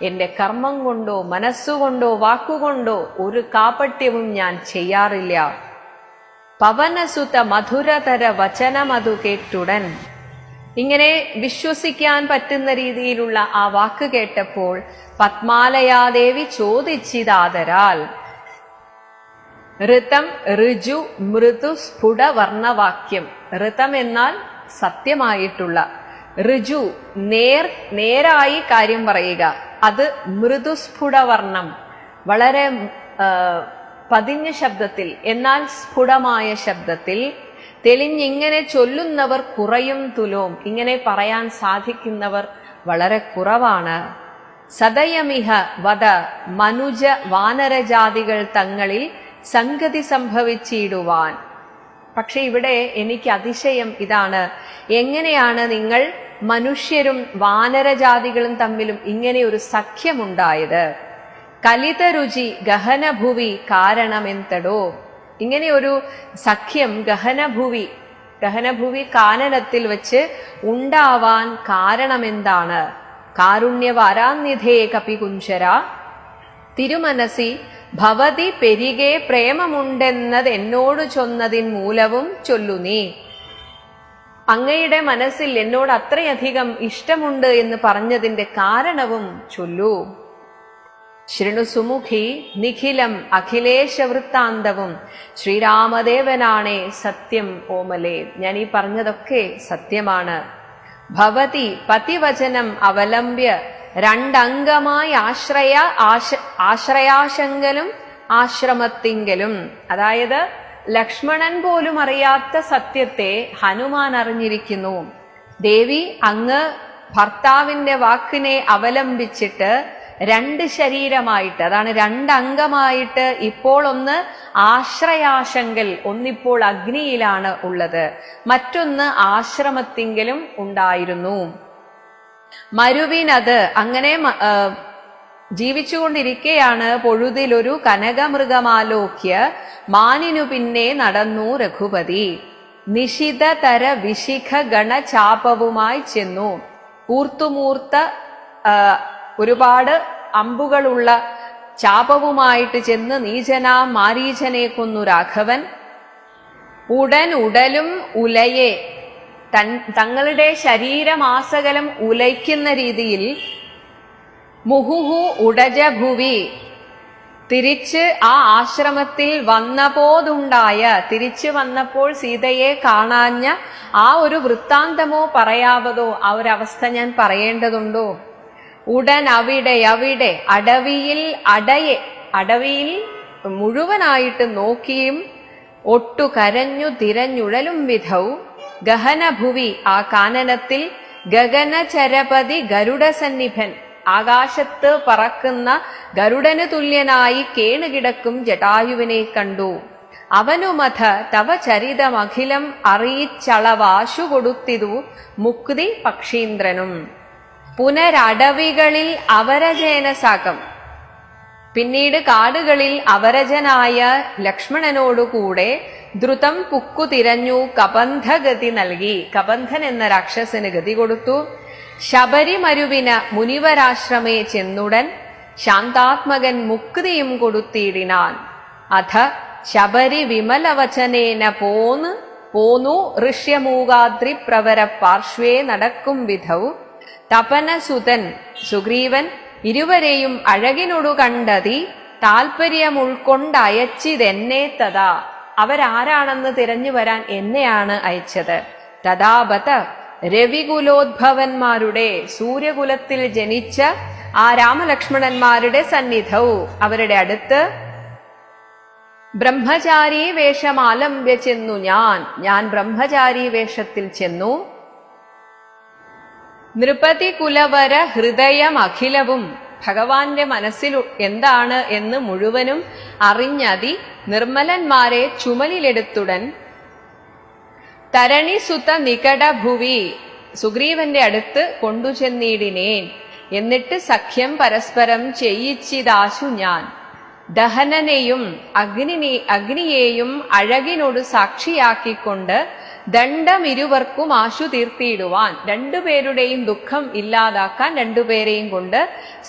എന്റെ കർമ്മം കൊണ്ടോ മനസ്സുകൊണ്ടോ വാക്കുകൊണ്ടോ ഒരു കാപട്യവും ഞാൻ ചെയ്യാറില്ല. പവനസുത മധുരതര വചനമതു കേട്ടുടൻ, ഇങ്ങനെ വിശ്വസിക്കാൻ പറ്റുന്ന രീതിയിലുള്ള ആ വാക്ക് കേട്ടപ്പോൾ പത്മാലയാദേവി ചോദിച്ചിതാതരാൽ ഋതം ഋജു മൃദു സ്ഫുട വർണ്ണവാക്യം. ഋതം എന്നാൽ സത്യമായിട്ടുള്ള, ഋജു നേരായി കാര്യം പറയുക, അത് മൃദുസ്ഫുട വർണ്ണം വളരെ പതിഞ്ഞ ശബ്ദത്തിൽ എന്നാൽ സ്ഫുടമായ ശബ്ദത്തിൽ തെളിഞ്ഞിങ്ങനെ ചൊല്ലുന്നവർ കുറയും തുലോം. ഇങ്ങനെ പറയാൻ സാധിക്കുന്നവർ വളരെ കുറവാണ്. സദയമിഹ വധ മനുജ വാനരജാതികൾ തങ്ങളിൽ സംഗതി സംഭവിച്ചിടുവാൻ. പക്ഷെ ഇവിടെ എനിക്ക് അതിശയം ഇതാണ്, എങ്ങനെയാണ് നിങ്ങൾ മനുഷ്യരും വാനരജാതികളും തമ്മിലും ഇങ്ങനെ ഒരു സഖ്യമുണ്ടായത്? കലിതരുചി ഗഹനഭുവി കാരണമെന്തടോ, ഇങ്ങനെ ഒരു സഖ്യം ഗഹനഭുവി കാനനത്തിൽ വെച്ച് ഉണ്ടാവാൻ കാരണമെന്താണ്? കാരുണ്യവാരാന്നിധേ കപികുഞ്ചര തിരുമനസി ഭവതി പെരികെ പ്രേമമുണ്ടെന്നത് എന്നോട് ചൊന്നതിൻ മൂലവും ചൊല്ലു നീ. അങ്ങയുടെ മനസ്സിൽ എന്നോട് അത്രയധികം ഇഷ്ടമുണ്ട് എന്ന് പറഞ്ഞതിന്റെ കാരണവും ചൊല്ലൂ. ശൃണുസുമുഖി നിഖിലം അഖിലേശ വൃത്താന്തവും ശ്രീരാമദേവനാണേ സത്യം ഓമലേ. ഞാൻ ഈ പറഞ്ഞതൊക്കെ സത്യമാണ്. ഭവതി പതിവചനം അവലംബ്യ രണ്ടംഗമായി ആശ്രയാശങ്കലും ആശ്രമത്തിങ്കലും. അതായത് ലക്ഷ്മണൻ പോലും അറിയാത്ത സത്യത്തെ ഹനുമാൻ അറിഞ്ഞിരിക്കുന്നു. ദേവി അങ്ങ് ഭർത്താവിന്റെ വാക്കിനെ അവലംബിച്ചിട്ട് രണ്ട് ശരീരമായിട്ട്, അതാണ് രണ്ടംഗമായിട്ട്, ഇപ്പോൾ ഒന്ന് ആശ്രയാശങ്കൽ, ഒന്നിപ്പോൾ അഗ്നിയിലാണ് ഉള്ളത്, മറ്റൊന്ന് ആശ്രമത്തിങ്കലും ഉണ്ടായിരുന്നു. മരുവിനത് അങ്ങനെ ജീവിച്ചുകൊണ്ടിരിക്കെയാണ് പൊഴുതിലൊരു കനകമൃഗമാലോക്യ മാനിനു പിന്നെ നടന്നു രഘുപതി. നിശിതതര വിശിഖ ഗണചാപവുമായി ചെന്നു. കൂർത്തുമൂർത്ത ഒരുപാട് അമ്പുകളുള്ള ചാപവുമായിട്ട് ചെന്ന് നീചനാം മാരീചനെ കൊന്നു രാഘവൻ. ഉടലും ഉലയെ തങ്ങളുടെ ശരീരമാസകലം ഉലയ്ക്കുന്ന രീതിയിൽ മുഹുഹു ഉടജഭുവി തിരിച്ച് ആ ആശ്രമത്തിൽ തിരിച്ചു വന്നപ്പോൾ സീതയെ കാണാഞ്ഞ ആ ഒരു വൃത്താന്തമോ പറയാവതോ, ആ ഒരു അവസ്ഥ ഞാൻ പറയേണ്ടതുണ്ടോ? ഉടൻ അവിടെ അടവിയിൽ മുഴുവനായിട്ട് നോക്കിയും ഒട്ടു കരഞ്ഞു തിരഞ്ഞുഴലും വിധൗ ഗഹനഭുവി ആ കാനനത്തിൽ ഗഗനചരപതി ഗരുഡസന്നിഭൻ ആകാശത്ത് പറക്കുന്ന ഗരുഡന് തുല്യനായി കേണുകിടക്കും ജടായുവിനെ കണ്ടു. അവനുമഥ തവ ചരിതമഖിലം അറിയിച്ചളവാശു കൊടുത്തിതു മുക്തി പക്ഷീന്ദ്രനും. പുനരടവികളിൽ അവരജേനസാകം, പിന്നീട് കാടുകളിൽ അവരജനായ ലക്ഷ്മണനോടുകൂടെ ദ്രുതം പുക്കു തിരഞ്ഞു കബന്ധഗതി നൽകി. കബന്ധൻ എന്ന രാക്ഷസന് ഗതി കൊടുത്തു. ശബരിമരുവിന് മുനിവരാശ്രമേ ചെന്നുടൻ ശാന്താത്മകൻ മുക്തിയും കൊടുത്തിടിനാൻ. അഥ ശബരി വിമലവചനേന പോന്നു ഋഷ്യമൂകാദ്രി പ്രവര പാർശ്വേ നടക്കും വിധൗ തപനസുതൻ സുഗ്രീവൻ ഇരുവരെയും അഴകിനോടു കണ്ടതി താൽപര്യം ഉൾക്കൊണ്ടയച്ചിതെന്നെ തഥാ. അവരാരാണെന്ന് തിരഞ്ഞു വരാൻ എന്നെയാണ് അയച്ചത്. തഥാപത രവികുലോദ്ഭവന്മാരുടെ, സൂര്യകുലത്തിൽ ജനിച്ച ആ രാമലക്ഷ്മണന്മാരുടെ സന്നിധവും, അവരുടെ അടുത്ത് ബ്രഹ്മചാരി വേഷമാലംബ്യ ചെന്നു. ഞാൻ ബ്രഹ്മചാരി വേഷത്തിൽ ചെന്നു. നൃപതി കുലവര ഹൃദയം അഖിലവും, ഭഗവാന്റെ മനസ്സിൽ എന്താണ് എന്ന് മുഴുവനും അറിഞ്ഞതി നിർമ്മലന്മാരെ ചുമലിലെടുത്തുടൻ തരണിസുത നികടഭുവി, സുഗ്രീവന്റെ അടുത്ത് കൊണ്ടുചെന്നിടിനേൻ. എന്നിട്ട് സഖ്യം പരസ്പരം ചെയ്യിച്ചിതാശു ഞാൻ. ദഹനനെയും അഗ്നിയെയും അഴകിനോട് സാക്ഷിയാക്കിക്കൊണ്ട് ദണ്ഡമിരുവർക്കും ആശു തീർത്തിയിടുവാൻ, രണ്ടുപേരുടെയും ദുഃഖം ഇല്ലാതാക്കാൻ രണ്ടുപേരെയും കൊണ്ട്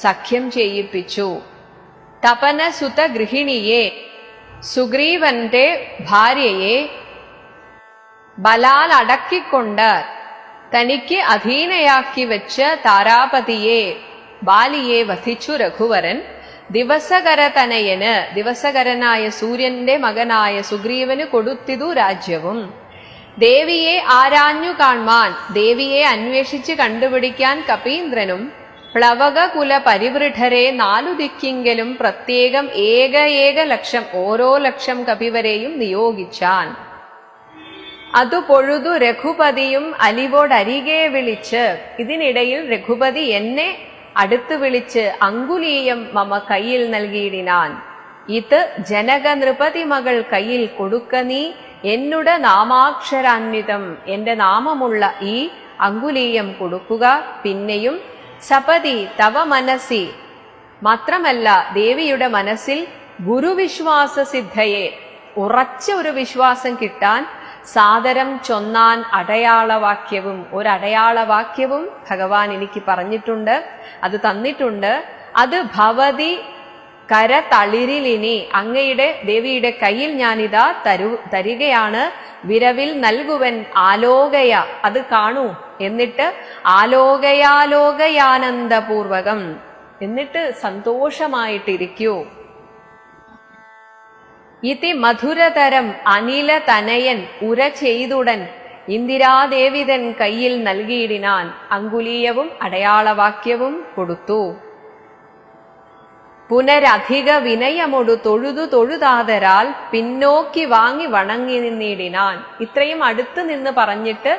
സഖ്യം ചെയ്യിപ്പിച്ചു. തപനസുത ഗൃഹിണിയെ, സുഗ്രീവന്റെ ഭാര്യയെ ബലാൽ അടക്കിക്കൊണ്ട് തനിക്ക് അധീനയാക്കി വെച്ച് താരാപതിയെ, ബാലിയെ വധിച്ചു രഘുവരൻ. ദിവസകരതനയന്, ദിവസകരനായ സൂര്യന്റെ മകനായ സുഗ്രീവന് കൊടുത്തിതു രാജ്യവും. ദേവിയെ ആരാഞ്ഞു കാൺമാൻ, ദേവിയെ അന്വേഷിച്ച് കണ്ടുപിടിക്കാൻ കപീന്ദ്രനും പ്ലവകകുല പരിവൃഢരെ 4 ദിക്കിങ്കലും പ്രത്യേകം ഏക ലക്ഷം, ഓരോ ലക്ഷം കപിവരെയും നിയോഗിച്ചാൻ. അതു പൊഴുതു രഘുപതിയും അലിവോടരികെ വിളിച്ച്, ഇതിനിടയിൽ രഘുപതി എന്നെ അടുത്ത് വിളിച്ച് അങ്കുലീയം മമ കയ്യിൽ നൽകിയിടിനാൻ. ഇത് ജനക നൃപതി മകൾ കയ്യിൽ കൊടുക്ക നീ, എന്നുടെ നാമാക്ഷരാന്വിതം, എന്റെ നാമമുള്ള ഈ അങ്കുലീയം കൊടുക്കുക. പിന്നെയും സപതി തവ മനസ്സി, മാത്രമല്ല ദേവിയുടെ മനസ്സിൽ ഗുരുവിശ്വാസ സിദ്ധയെ, ഉറച്ച ഒരു വിശ്വാസം കിട്ടാൻ സാദരം ചൊന്നാൻ അടയാളവാക്യവും, ഒരടയാളവാക്യവും ഭഗവാൻ എനിക്ക് പറഞ്ഞിട്ടുണ്ട്, അത് തന്നിട്ടുണ്ട്. അത് ഭവതി കരതളിരിലിനി, അങ്ങയുടെ ദേവിയുടെ കയ്യിൽ ഞാനിതാ തരികയാണ്. വിരവിൽ നൽകുവൻ ആലോകയ, അത് കാണൂ. എന്നിട്ട് ആലോകയാലോകയാനന്ദപൂർവകം, എന്നിട്ട് സന്തോഷമായിട്ടിരിക്കൂ. ഇതി മധുരതരം അനില തനയൻ ഉര ചെയ്തുടൻ ഇന്ദിരാദേവിതൻ കയ്യിൽ നൽകിയിടിനാൻ. അങ്കുലീയവും അടയാളവാക്യവും കൊടുത്തു. പുനരധിക വിനയമൊടു തൊഴുതാതരാൽ പിന്നോക്കി വാങ്ങി വണങ്ങി നിന്നിടിനാൻ. ഇത്രയും അടുത്ത് നിന്ന് പറഞ്ഞിട്ട്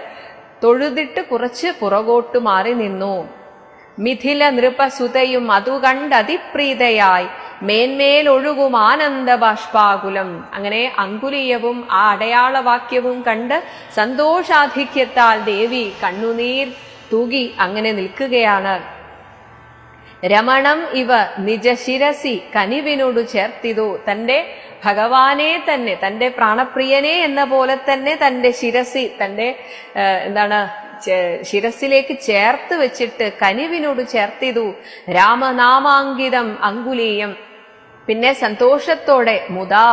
തൊഴുതിട്ട് കുറച്ച് പുറകോട്ട് മാറി നിന്നു. മിഥില നൃപസുതയും അതു കണ്ടതിപ്രീതയായി മേന്മേലൊഴുകും ആനന്ദ ബാഷ്പാകുലം. അങ്ങനെ അങ്കുലീയവും ആ അടയാളവാക്യവും കണ്ട് സന്തോഷാധിക്യത്താൽ ദേവി കണ്ണുനീർ തൂകി അങ്ങനെ നിൽക്കുകയാണ്. രമണം ഇവ നിജശിരസി കനിവിനോട് ചേർത്തിതു, തന്റെ ഭഗവാനെ തന്നെ, തന്റെ പ്രാണപ്രിയനെ എന്ന പോലെ തന്നെ തന്റെ ശിരസി, തന്റെ ശിരസിലേക്ക് ചേർത്ത് വെച്ചിട്ട് കനിവിനോട് ചേർത്തിതു. രാമനാമാങ്കിതം അങ്കുലീയം. പിന്നെ സന്തോഷത്തോടെ മുദാ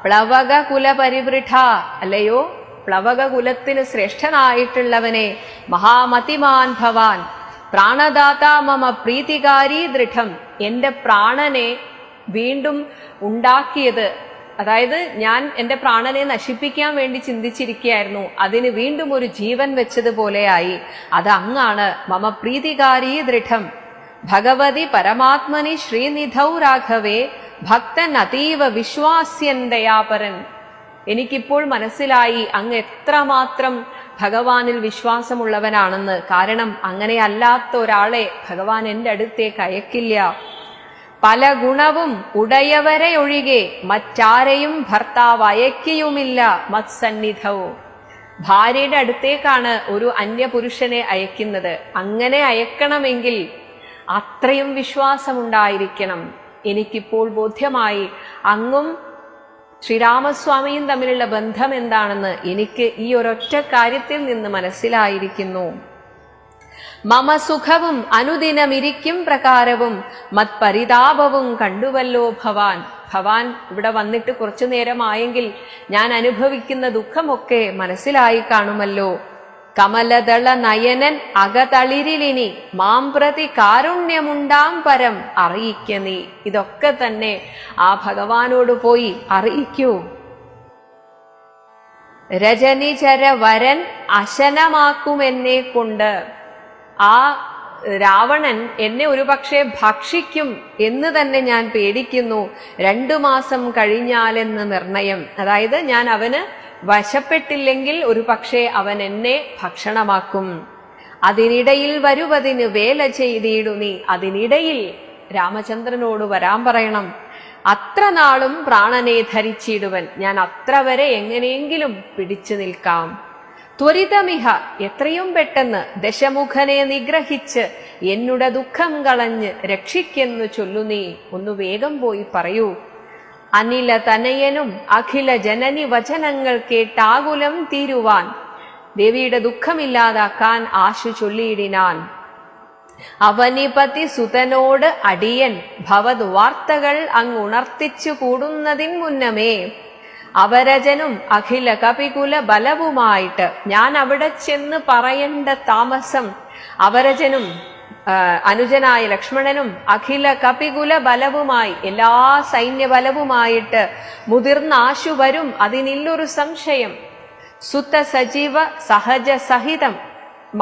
പ്ലവക കുലപരിവൃഢ, അല്ലയോ പ്ലവക കുലത്തിന് ശ്രേഷ്ഠനായിട്ടുള്ളവനെ, മഹാമതിമാൻ ഭവാൻ, പ്രാണദാതാ മമ പ്രീതികാരി ദൃഢം, എന്റെ പ്രാണനെ വീണ്ടും ഉണ്ടാക്കിയത്, അതായത് ഞാൻ എന്റെ പ്രാണനെ നശിപ്പിക്കാൻ വേണ്ടി ചിന്തിച്ചിരിക്കുകയായിരുന്നു, അതിന് വീണ്ടും ഒരു ജീവൻ വെച്ചതുപോലെയായി. അത് അങ്ങാണ്. മമ പ്രീതികാരി ദൃഢം ഭഗവതി പരമാത്മനി ശ്രീനിധൗ രാഘവേ ഭക്തൻ അതീവ വിശ്വാസ്യൻ ദയാപരൻ. എനിക്കിപ്പോൾ മനസ്സിലായി അങ്ങ് എത്രമാത്രം ഭഗവാനിൽ വിശ്വാസമുള്ളവനാണെന്ന്. കാരണം അങ്ങനെയല്ലാത്ത ഒരാളെ ഭഗവാൻ എൻ്റെ അടുത്തേക്ക് അയക്കില്ല. പല ഗുണവും ഉടയവരെ ഒഴികെ മറ്റാരെയും ഭർത്താവ് അയക്കിയുമില്ല മത്സന്നിധവും. ഭാര്യയുടെ അടുത്തേക്കാണ് ഒരു അന്യപുരുഷനെ അയക്കുന്നത്. അങ്ങനെ അയക്കണമെങ്കിൽ അത്രയും വിശ്വാസമുണ്ടായിരിക്കണം. എനിക്കിപ്പോൾ ബോധ്യമായി അങ്ങും ശ്രീരാമസ്വാമിയും തമ്മിലുള്ള ബന്ധം എന്താണെന്ന് എനിക്ക് ഈ ഒരൊറ്റ കാര്യത്തിൽ നിന്ന് മനസ്സിലായിരിക്കുന്നു. മമ സുഖവും അനുദിനമിരിക്കും പ്രകാരവും മത്പരിതാപവും കണ്ടുവല്ലോ ഭവാൻ. ഭവാൻ ഇവിടെ വന്നിട്ട് കുറച്ചു നേരമായെങ്കിൽ ഞാൻ അനുഭവിക്കുന്ന ദുഃഖമൊക്കെ മനസ്സിലായി കാണുമല്ലോ. കമലദള നയനൻ അകതളിരിലിനി മാം പ്രതി കാരുണ്യമുണ്ടാം പരം അറിയിക്ക നീ. ഇതൊക്കെ തന്നെ ആ ഭഗവാനോട് പോയി അറിയിക്കൂ. രജനിചര വരൻ അശനമാക്കുമെന്നെ കൊണ്ട്, ആ രാവണൻ എന്നെ ഒരുപക്ഷെ ഭക്ഷിക്കും എന്ന് തന്നെ ഞാൻ പേടിക്കുന്നു. 2 മാസം കഴിഞ്ഞാലെന്ന് നിർണയം. അതായത് ഞാൻ അവന് വശപ്പെട്ടില്ലെങ്കിൽ ഒരു പക്ഷേ അവൻ എന്നെ ഭക്ഷണമാക്കും. അതിനിടയിൽ വരുവതിന് വേല ചെയ്തിടു നീ. അതിനിടയിൽ രാമചന്ദ്രനോട് വരാൻ പറയണം. അത്ര നാളും പ്രാണനെ ധരിച്ചിടുവൻ, ഞാൻ അത്ര വരെ എങ്ങനെയെങ്കിലും പിടിച്ചു നിൽക്കാം. ത്വരിതമിഹ എത്രയും പെട്ടെന്ന് ദശമുഖനെ നിഗ്രഹിച്ച് എന്നുടെ ദുഃഖം കളഞ്ഞ് രക്ഷിക്കെന്നു ചൊല്ലു നീ. ഒന്ന് വേഗം പോയി പറയൂ. അനില തനയനും അഖില ജനനി വചനങ്ങൾ കേട്ടാകുലം തീരുവാൻ ദേവിയുടെ ദുഃഖമില്ലാതാക്കാൻ ആശു ചൊല്ലിയിടിനാൻ. അവനിപതി സുതനോട് അടിയൻ ഭവത് വാർത്തകൾ അങ്ങുണർത്തിച്ചു കൂടുന്നതിന് മുന്നമേ അവരജനും അഖില കപികുല ബലവുമായിട്ട് ഞാൻ അവിടെ ചെന്ന് പറയേണ്ട താമസം അവരജനും അനുജനായ ലക്ഷ്മണനും അഖില കപികുല ബലവുമായി എല്ലാ സൈന്യബലവുമായിട്ട് മുതിർന്ന ആശു വരും, അതിനില്ലൊരു സംശയം. സുത്ത സജീവ സഹജ സഹിതം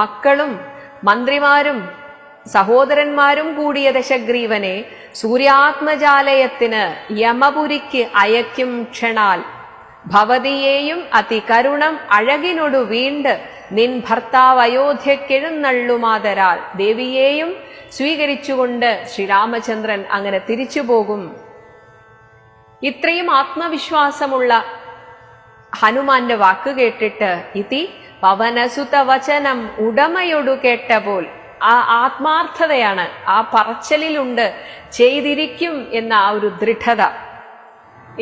മക്കളും മന്ത്രിമാരും സഹോദരന്മാരും കൂടിയ ദശഗ്രീവനെ സൂര്യാത്മജാലയത്തിന് യമപുരിക്ക് അയക്കും ക്ഷണാൽ ഭവതിയെയും അതികരുണം അഴകിനൊടു വീണ്ട് നിൻ ഭർത്താവ് അയോധ്യക്കെഴുന്നള്ളുമാതരാൽ ദേവിയെയും സ്വീകരിച്ചുകൊണ്ട് ശ്രീരാമചന്ദ്രൻ അങ്ങനെ തിരിച്ചു പോകും. ഇത്രയും ആത്മവിശ്വാസമുള്ള ഹനുമാന്റെ വാക്ക് കേട്ടിട്ട് ഇതി പവനസുത വചനം ഉടമയൊടു കേട്ടപ്പോൾ ആ ആത്മാർത്ഥതയാണ്, ആ പറച്ചലിലുണ്ട്, ചെയ്തിരിക്കും എന്ന ആ ഒരു ദൃഢത.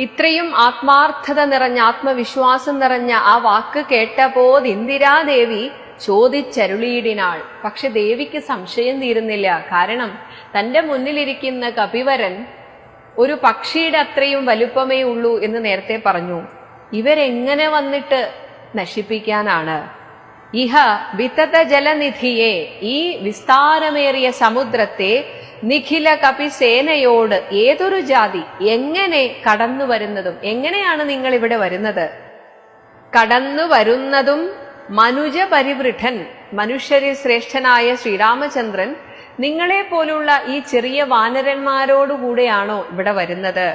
ഇത്രയും ആത്മാർത്ഥത നിറഞ്ഞ ആത്മവിശ്വാസം നിറഞ്ഞ ആ വാക്ക് കേട്ടപ്പോൾ ഇന്ദിരാദേവി ചോദിച്ചരുളിയിടിനാൾ. പക്ഷെ ദേവിക്ക് സംശയം തീരുന്നില്ല. കാരണം തന്റെ മുന്നിലിരിക്കുന്ന കപിവരൻ ഒരു പക്ഷിയുടെ അത്രയും വലുപ്പമേ ഉള്ളൂ എന്ന് നേരത്തെ പറഞ്ഞു. ഇവരെങ്ങനെ വന്നിട്ട് നശിപ്പിക്കാനാണ്? ഇഹ വിതത ജലനിധിയെ, ഈ വിസ്താരമേറിയ സമുദ്രത്തെ നിഖില കപിസേനയോട് ഏതൊരു ജാതി എങ്ങനെ കടന്നു വരുന്നതും, എങ്ങനെയാണ് നിങ്ങൾ ഇവിടെ വരുന്നത്? കടന്നു വരുന്നതും മനുജ പരിവൃഢൻ, മനുഷ്യരിൽ ശ്രേഷ്ഠനായ ശ്രീരാമചന്ദ്രൻ നിങ്ങളെ പോലുള്ള ഈ ചെറിയ വാനരന്മാരോടുകൂടെയാണോ ഇവിടെ വരുന്നത്?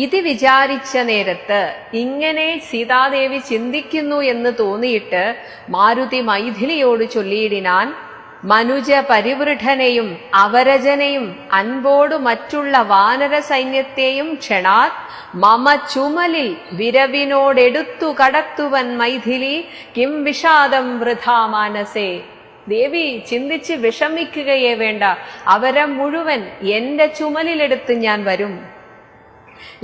ഇത് വിചാരിച്ച നേരത്ത് ഇങ്ങനെ സീതാദേവി ചിന്തിക്കുന്നു എന്ന് തോന്നിയിട്ട് മാരുതി മൈഥിലിയോട് ചൊല്ലിയിടിനാൻ. മനുജ പരിവൃഢനെയും അവരജനെയും അൻപോടു മറ്റുള്ള വാനര സൈന്യത്തെയും ക്ഷണാത് മമ ചുമലിൽ വിരവിനോടെടുത്തു കടത്തുവൻ മൈഥിലി കിം വിഷാദം വൃഥാ മാനസേ. ദേവി ചിന്തിച്ച് വിഷമിക്കുകയേ വേണ്ട, അവരെ മുഴുവൻ എന്റെ ചുമലിലെടുത്ത് ഞാൻ വരും.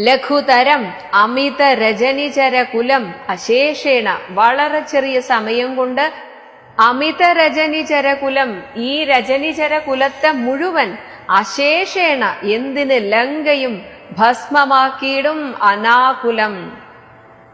ലഘുതരം അമിത രജനിചര കുലം അശേഷേണ, വളരെ ചെറിയ സമയം കൊണ്ട് അമിത രജനിചര കുലം, ഈ രജനിചര കുലത്തെ മുഴുവൻ അശേഷേണ എന്തിന് ലങ്കയും ഭസ്മമാക്കിയിടും അനാകുലം.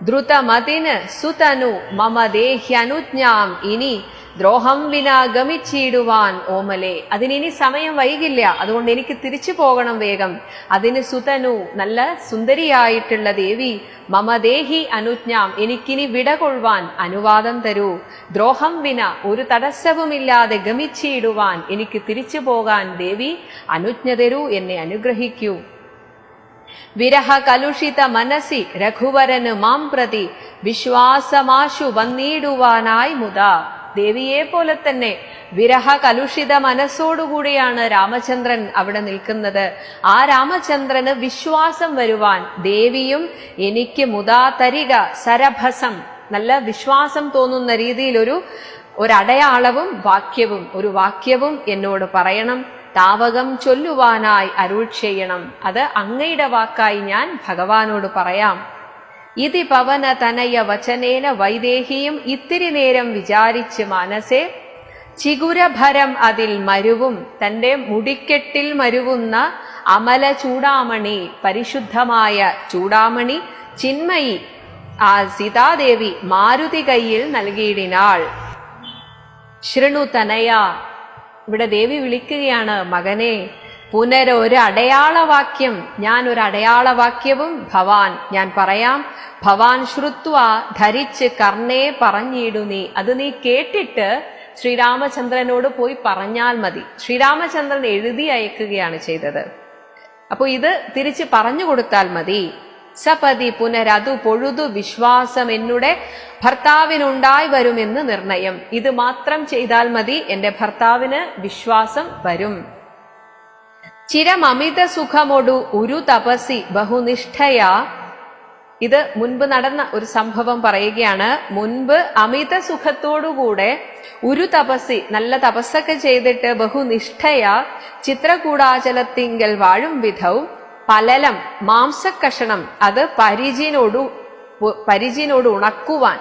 ദ്രുതമതിന് സുതനു മമ ദേഹ്യനുജ്ഞാം, ഇനി ദ്രോഹം വിനാ ഗമിച്ചിടുവാൻ ഓമലെ. അതിനി സമയം വൈകില്ല, അതുകൊണ്ട് എനിക്ക് തിരിച്ചു പോകണം വേഗം. അതിന് സുതനു, നല്ല സുന്ദരിയായിട്ടുള്ള ദേവി, മമദേഹി അനുജ്ഞാം, എനിക്കിനി വിടകൊള്ളുവാൻ അനുവാദം തരൂ. ദ്രോഹം വിന, ഒരു തടസ്സവുമില്ലാതെ ഗമിച്ചിടുവാൻ, എനിക്ക് തിരിച്ചു പോകാൻ ദേവി അനുജ്ഞ തരൂ, എന്നെ അനുഗ്രഹിക്കൂ. വിരഹ കലുഷിത മനസ്സി രഘുവരന് മാം പ്രതി വിശ്വാസമാശു വന്നിടുവാനായി മുതാ. ദേവിയെ പോലെ തന്നെ വിരഹ കലുഷിത മനസ്സോടുകൂടിയാണ് രാമചന്ദ്രൻ അവിടെ നിൽക്കുന്നത്. ആ രാമചന്ദ്രന് വിശ്വാസം വരുവാൻ ദേവിയും എനിക്ക് മുതാ തരിക സരഭസം, നല്ല വിശ്വാസം തോന്നുന്ന രീതിയിൽ ഒരടയാളവും വാക്യവും, ഒരു വാക്യവും എന്നോട് പറയണം. താവകം ചൊല്ലുവാനായി അരുൾ ചെയ്യണം. അത് അങ്ങയുടെ വാക്കായി ഞാൻ ഭഗവാനോട് പറയാം. ഇതി പവന തനയ വചനേന വൈദേഹിയും ഇത്തിരി നേരം വിചാരിച്ച് മനസ്സെ ചിഗുരഭരം അതിൽ മരുവും, തന്റെ മുടിക്കെട്ടിൽ മരുവുന്ന അമല ചൂടാമണി, പരിശുദ്ധമായ ചൂടാമണി ചിന്മയി ആ സീതാദേവി മാരുതി കയ്യിൽ നൽകിയിടിനാൾ. ശൃണു തനയ, ഇവിടെ ദേവി വിളിക്കുകയാണ്, മകനെ പുനരൊരു അടയാളവാക്യം, ഞാൻ ഒരു അടയാളവാക്യവും ഭവാൻ ഞാൻ പറയാം. ഭവാൻ ശ്രുത്വ ധരിച്ച് കർണേ പറഞ്ഞിടു നീ, അത് നീ കേട്ടിട്ട് ശ്രീരാമചന്ദ്രനോട് പോയി പറഞ്ഞാൽ മതി. ശ്രീരാമചന്ദ്രൻ എഴുതി അയക്കുകയാണ് ചെയ്തത്. അപ്പൊ ഇത് തിരിച്ച് പറഞ്ഞു കൊടുത്താൽ മതി. സപതി പുനരതു പൊഴുതു വിശ്വാസം എന്നുടെ ഭർത്താവിനുണ്ടായി വരുമെന്ന് നിർണയം. ഇത് മാത്രം ചെയ്താൽ മതി, എന്റെ ഭർത്താവിന് വിശ്വാസം വരും. ചിരമമിത സുഖമൊടു ഉരു തപസി ബഹുനിഷ്ഠയാ ഇത് മുൻപ് നടന്ന ഒരു സംഭവം പറയുകയാണ്. മുൻപ് അമിത സുഖത്തോടുകൂടെ ഒരു തപസ്സി നല്ല തപസ്സൊക്കെ ചെയ്തിട്ട് ബഹുനിഷ്ഠയ ചിത്രകൂടാചലത്തിങ്കൽ വാഴും വിധവും പലലം മാംസക്കഷണം അത് പരിചിനോട് ഉണക്കുവാൻ,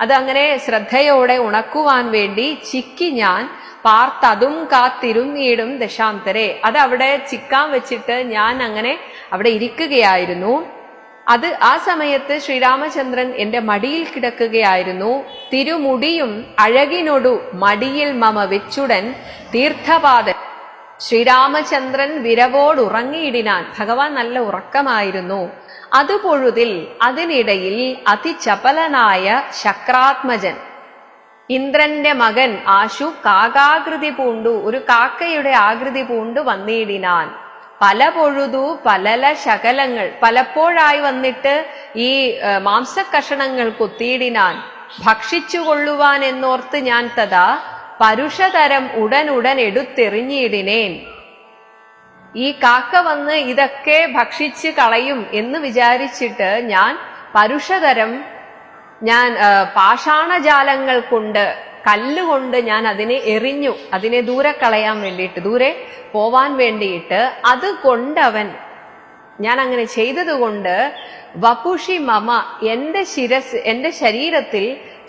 അത് അങ്ങനെ ശ്രദ്ധയോടെ ഉണക്കുവാൻ വേണ്ടി ചിക്കി ഞാൻ പാർത്തതും കാത്തിരുന്നീടും ദശാന്തരെ, അത് അവിടെ ചിക്കാൻ വെച്ചിട്ട് ഞാൻ അങ്ങനെ അവിടെ ഇരിക്കുകയായിരുന്നു. അത് ആ സമയത്ത് ശ്രീരാമചന്ദ്രൻ എന്റെ മടിയിൽ കിടക്കുകയായിരുന്നു. തിരുമുടിയും അഴകിനൊടു മടിയിൽ മമ വെച്ചുടൻ തീർത്ഥപാദൻ. ശ്രീരാമചന്ദ്രൻ വിരവോടുറങ്ങിയിടിനാൻ. ഭഗവാൻ നല്ല ഉറക്കമായിരുന്നു. അത് പൊഴുതിൽ അതിനിടയിൽ അതിചപലനായ ശക്രാത്മജൻ ഇന്ദ്രന്റെ മകൻ ആശു കാകാകൃതി പൂണ്ടു, ഒരു കാക്കയുടെ ആകൃതി പൂണ്ടു വന്നിടിനാൻ. പല പൊഴുതു പലല ശകലങ്ങൾ, പലപ്പോഴായി വന്നിട്ട് ഈ മാംസക്കഷണങ്ങൾ കൊത്തിയിടിനാൻ. ഭക്ഷിച്ചുകൊള്ളുവാൻ എന്നോർത്ത് ഞാൻ തഥാ പരുഷതരം ഉടനുടൻ എടുത്തെറിഞ്ഞിടിനേൻ. ഈ കാക്ക വന്ന് ഇതൊക്കെ ഭക്ഷിച്ച് കളയും എന്ന് വിചാരിച്ചിട്ട് ഞാൻ പരുഷതരം, ഞാൻ പാഷാണജാലങ്ങൾ കൊണ്ട്, കല്ലുകൊണ്ട് ഞാൻ അതിനെ എറിഞ്ഞു, അതിനെ ദൂരെ കളയാൻ വേണ്ടിയിട്ട്, ദൂരെ പോവാൻ വേണ്ടിയിട്ട്. അത് കൊണ്ടവൻ, ഞാൻ അങ്ങനെ ചെയ്തതുകൊണ്ട് വപുഷി മമ, എന്റെ ശരീരത്തിൽ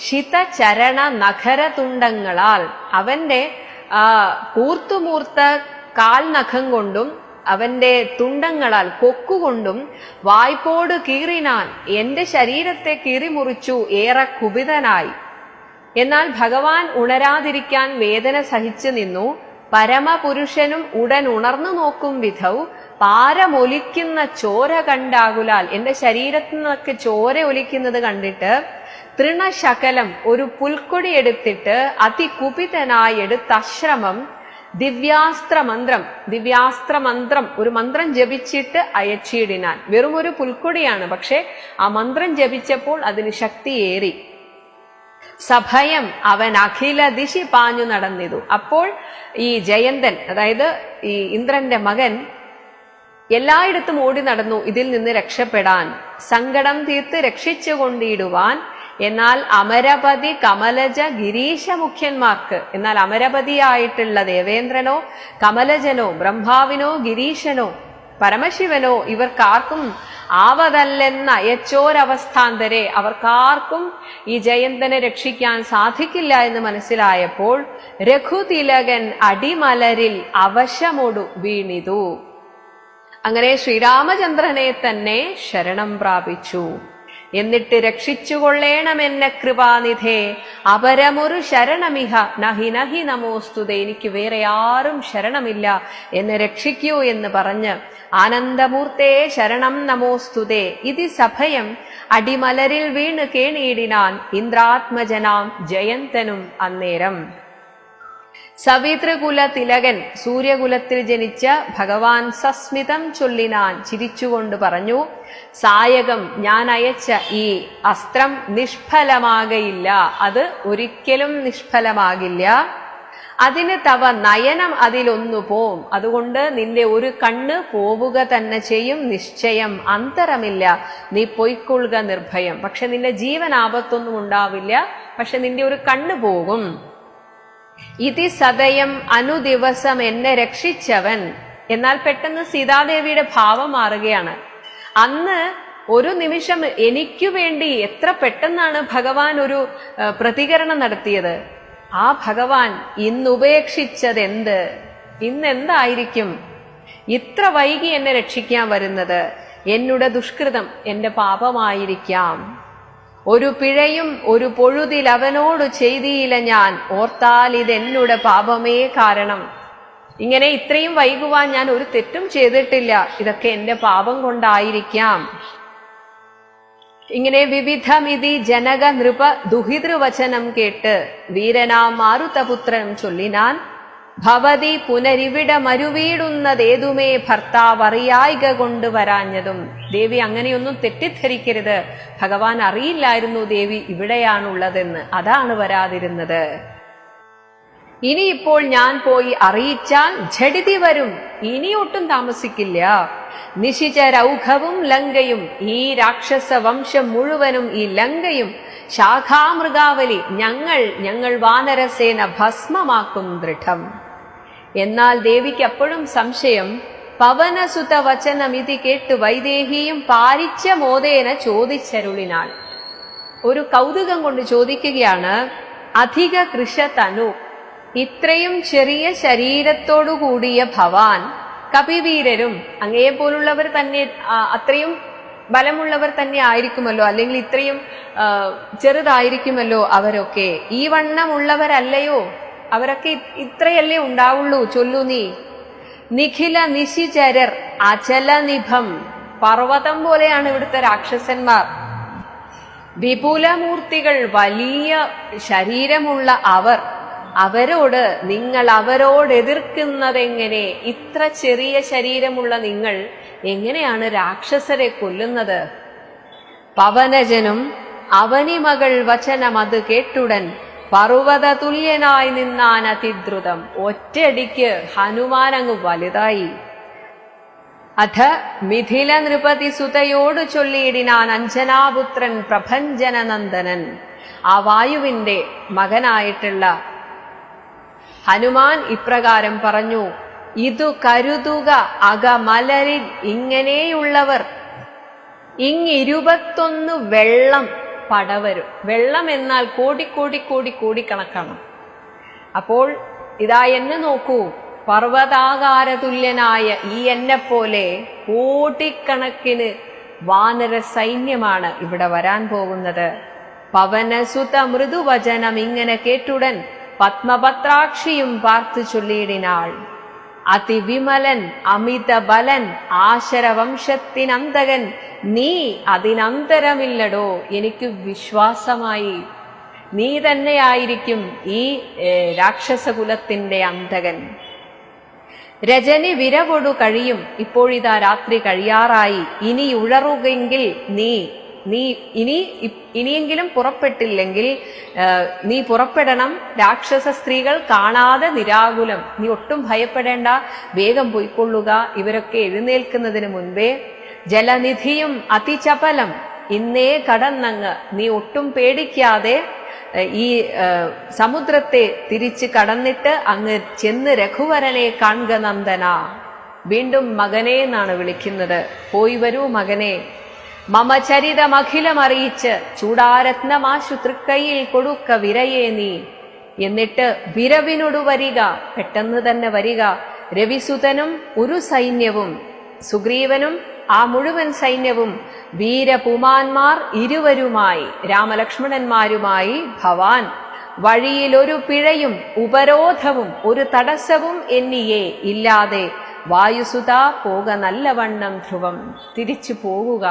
ശിതചരണ നഖരതുണ്ടങ്ങളാൽ, അവന്റെ കൂർത്തുമൂർത്ത കാൽനഖം കൊണ്ടും അവന്റെ തുണ്ടങ്ങളാൽ കൊക്കുകൊണ്ടും വായ്പോട് കീറിനാൻ, എന്റെ ശരീരത്തെ കീറിമുറിച്ചു ഏറെ കുപിതനായി. എന്നാൽ ഭഗവാൻ ഉണരാതിരിക്കാൻ വേദന സഹിച്ചു നിന്നു. പരമപുരുഷനും ഉടൻ ഉണർന്നു നോക്കും വിധൗ പാരമൊലിക്കുന്ന ചോര കണ്ടാകുലാൽ, എന്റെ ശരീരത്തിൽ നിന്നൊക്കെ ചോര ഒലിക്കുന്നത് കണ്ടിട്ട് തൃണശകലം, ഒരു പുൽക്കൊടി എടുത്തിട്ട് അതികുപിതനായി എടുത്ത അശ്രമം ദിവ്യാസ്ത്രമന്ത്രം ഒരു മന്ത്രം ജപിച്ചിട്ട് അയച്ചിടിനാൻ. വെറും ഒരു പുൽക്കൊടിയാണ്, പക്ഷെ ആ മന്ത്രം ജപിച്ചപ്പോൾ അതിന് ശക്തിയേറി. സഭയം അവൻ അഖില ദിശി പാഞ്ഞു നടന്നിതു. അപ്പോൾ ഈ ജയന്തൻ, അതായത് ഈ ഇന്ദ്രന്റെ മകൻ, എല്ലായിടത്തും ഓടി നടന്നു ഇതിൽ നിന്ന് രക്ഷപ്പെടാൻ, സങ്കടം തീർത്ത് രക്ഷിച്ചു കൊണ്ടിടുവാൻ. എന്നാൽ അമരപതി കമലജ ഗിരീശ മുഖ്യന്മാർക്ക്, എന്നാൽ അമരപതിയായിട്ടുള്ള ദേവേന്ദ്രനോ കമലജനോ ബ്രഹ്മാവിനോ ഗിരീശനോ പരമശിവനോ ഇവർക്കാർക്കും ആവതല്ലെന്ന അയച്ചോരവസ്ഥാന്തരെ, അവർക്കാർക്കും ഈ ജയന്തനെ രക്ഷിക്കാൻ സാധിക്കില്ല എന്ന് മനസ്സിലായപ്പോൾ രഘുതിലകൻ അടിമലരിൽ അവശമൊടു വീണിതു. അങ്ങനെ ശ്രീരാമചന്ദ്രനെ തന്നെ ശരണം പ്രാപിച്ചു. എന്നിട്ട് രക്ഷിച്ചുകൊള്ളേണമെന്നെ കൃപാനിധേ, അപരമൊരു ശരണമിഹ നഹി നഹി നമോസ്തുതേ, എനിക്ക് വേറെ ആരും ശരണമില്ല, എന്നെ രക്ഷിക്കൂ എന്ന് പറഞ്ഞ് ആനന്ദമൂർത്തേ ശരണം നമോസ്തുതേ ഇതി സഭയം അടിമലരിൽ വീണ് കേണിയിടിനാൻ ഇന്ദ്രാത്മജനാം ജയന്തനും അന്നേരം. സവിതൃകുല തിലകൻ, സൂര്യകുലത്തിൽ ജനിച്ച ഭഗവാൻ സസ്മിതം ചൊല്ലിനാൻ, ചിരിച്ചുകൊണ്ട് പറഞ്ഞു, സായകം, ഞാൻ അയച്ച ഈ അസ്ത്രം നിഷ്ഫലമാകയില്ല, അത് ഒരിക്കലും നിഷ്ഫലമാകില്ല. അതിന് തവ നയനം അതിലൊന്നു പോം, അതുകൊണ്ട് നിന്റെ ഒരു കണ്ണ് പോവുക തന്നെ ചെയ്യും, നിശ്ചയം, അന്തരമില്ല, നീ പൊയ്ക്കൊള്ളുക നിർഭയം. പക്ഷെ നിന്റെ ജീവൻ ആപത്തൊന്നും ഉണ്ടാവില്ല, പക്ഷെ നിന്റെ ഒരു കണ്ണ് പോകും. ഇതി സദയം അനുദിവസം എന്നെ രക്ഷിച്ചവൻ. എന്നാൽ പെട്ടെന്ന് സീതാദേവിയുടെ ഭാവം മാറുകയാണ്. അന്ന് ഒരു നിമിഷം എനിക്കു വേണ്ടി എത്ര പെട്ടെന്നാണ് ഭഗവാൻ ഒരു പ്രതികരണം നടത്തിയത്. ആ ഭഗവാൻ ഇന്നുപേക്ഷിച്ചതെന്ത്, ഇന്നെന്തായിരിക്കും ഇത്ര വൈകി എന്നെ രക്ഷിക്കാൻ വരുന്നത്? എന്നുടെ ദുഷ്കൃതം, എന്റെ പാപമായിരിക്കാം. ഒരു പിഴയും ഒരു പൊഴുതിൽ അവനോട് ചെയ്തിയില്ല ഞാൻ, ഓർത്താൽ ഇതെന്നുടെ പാപമേ കാരണം. ഇങ്ങനെ ഇത്രയും വൈകുവാൻ ഞാൻ ഒരു തെറ്റും ചെയ്തിട്ടില്ല, ഇതൊക്കെ എന്റെ പാപം കൊണ്ടായിരിക്കാം. ഇങ്ങനെ വിവിധമിതി ജനക നൃപ ദുഹിതൃവചനം കേട്ട് വീരനാം മാരുതപുത്രൻ ചൊല്ലിനാൻ, ഭവതി പുനരിവിട മരുവീടുന്നതേതുമേ ഭർത്താവ് അറിയായിക കൊണ്ട് വരാഞ്ഞതും. ദേവി അങ്ങനെയൊന്നും തെറ്റിദ്ധരിക്കരുത്, ഭഗവാൻ അറിയില്ലായിരുന്നു ദേവി ഇവിടെയാണുള്ളതെന്ന്, അതാണ് വരാതിരുന്നത്. ഇനിയിപ്പോൾ ഞാൻ പോയി അറിയിച്ചാൽ ഝടിതി വരും, ഇനിയൊട്ടും താമസിക്കില്ല. നിശിചരൗഘവും ലങ്കയും, ഈ രാക്ഷസ വംശം മുഴുവനും, ഈ ലങ്കയും ശാഖാമൃഗാവലി ഞങ്ങൾ വാനരസേന ഭസ്മമാക്കും ദൃഢം. എന്നാൽ ദേവിക്ക് അപ്പോഴും സംശയം. പവനസുത വചനമിതി കേട്ട് വൈദേഹിയും പാരിച്ച മോദേന ചോദിച്ചരുളിനാൾ. ഒരു കൗതുകം കൊണ്ട് ചോദിക്കുകയാണ്, അധിക കൃശതനു, ഇത്രയും ചെറിയ ശരീരത്തോടു കൂടിയ ഭവാൻ, കപിവീരരും അങ്ങയെപ്പോലുള്ളവർ തന്നെ, അത്രയും ബലമുള്ളവർ തന്നെ ആയിരിക്കുമല്ലോ, അല്ലെങ്കിൽ ഇത്രയും ചെറുതായിരിക്കുമല്ലോ അവരൊക്കെ, ഈ വണ്ണമുള്ളവരല്ലയോ, അവരൊക്കെ ഇത്രയല്ലേ ഉണ്ടാവുള്ളൂ, ചൊല്ലു നീ. നിഖില നിശിചരർ അചലനിഭം, പർവ്വതം പോലെയാണ് ഇവിടുത്തെ രാക്ഷസന്മാർ. വിപുലമൂർത്തികൾ, വലിയ ശരീരമുള്ള അവരോട് നിങ്ങൾ എതിർക്കുന്നതെങ്ങനെ? ഇത്ര ചെറിയ ശരീരമുള്ള നിങ്ങൾ എങ്ങനെയാണ് രാക്ഷസരെ കൊല്ലുന്നത്? പവനജനും അവനിമകൾ വചനം അത് കേട്ടുടൻ പർവ്വത തുല്യനായി നിന്നാൻ അതിദ്രുതം. ഒറ്റയടിക്ക് ഹനുമാൻ അങ്ങ് വലുതായി. അഥ മിഥില നൃപതി സുതയോട് ചൊല്ലിയിടിനാൻ അഞ്ജനാപുത്രൻ പ്രഭഞ്ജനനന്ദനൻ. ആ വായുവിന്റെ മകനായിട്ടുള്ള ഹനുമാൻ ഇപ്രകാരം പറഞ്ഞു, ഇതു കരുതുക അകമലരിൽ ഇങ്ങനെയുള്ളവർ, 21 വെള്ളം പടവരും. വെള്ളം എന്നാൽ കോടിക്കണക്കാണ്. അപ്പോൾ ഇതാ എന്നെ നോക്കൂ, പർവ്വതാകാര തുല്യനായ ഈ എന്നെ പോലെ കോടിക്കണക്കിന് വാനര സൈന്യമാണ് ഇവിടെ വരാൻ പോകുന്നത്. പവനസുത മൃദുവചനം ഇങ്ങനെ കേട്ടുടൻ പത്മപത്രാക്ഷിയും പാർത്തു ചൊല്ലിയിടിനാൾ. അതിവിമലൻ അമിത ബലൻ ആശരവംശത്തിനന്തകൻ, നീ അതിനന്തരമില്ലടോ, എനിക്ക് വിശ്വാസമായി. നീ തന്നെയായിരിക്കും ഈ രാക്ഷസകുലത്തിന്റെ അന്തകൻ. രജനി വിരവൊടു കഴിയും, ഇപ്പോഴിതാ രാത്രി കഴിയാറായി. ഇനി ഉഴറുകെങ്കിൽ ഇനിയെങ്കിലും പുറപ്പെട്ടില്ലെങ്കിൽ നീ പുറപ്പെടണം. രാക്ഷസ സ്ത്രീകൾ കാണാതെ നിരാകുലം. നീ ഒട്ടും ഭയപ്പെടേണ്ട, വേഗം പോയിക്കൊള്ളുക. ഇവരൊക്കെ എഴുന്നേൽക്കുന്നതിന് മുൻപേ ജലനിധിയും അതിചപലം, ഇന്നേ കടന്നങ്ങ്, നീ ഒട്ടും പേടിക്കാതെ ഈ സമുദ്രത്തെ തിരിച്ച് കടന്നിട്ട് അങ്ങ് ചെന്ന് രഘുവരനെ കാൺക നന്ദന. വീണ്ടും മകനെ എന്നാണ് വിളിക്കുന്നത്. പോയി വരൂ മകനെ. മമ ചരിതമഖിലം അറിയിച്ച് ചൂടാരത്നമാശു തൃക്കൈയിൽ കൊടുക്ക വിരയേ നീ. എന്നിട്ട് വിരവിനോട് വരിക, പെട്ടെന്ന് തന്നെ വരിക. രവിസുതനും ഒരു സൈന്യവും, സുഗ്രീവനും ആ മുഴുവൻ സൈന്യവും, വീരപുമാന്മാർ ഇരുവരുമായി, രാമലക്ഷ്മണന്മാരുമായി ഭവാൻ വഴിയിൽ ഒരു പിഴയും ഉപരോധവും ഒരു തടസ്സവും എന്നിയേ ഇല്ലാതെ വായുസുത പോക നല്ലവണ്ണം ധ്രുവം, തിരിച്ചു പോകുക.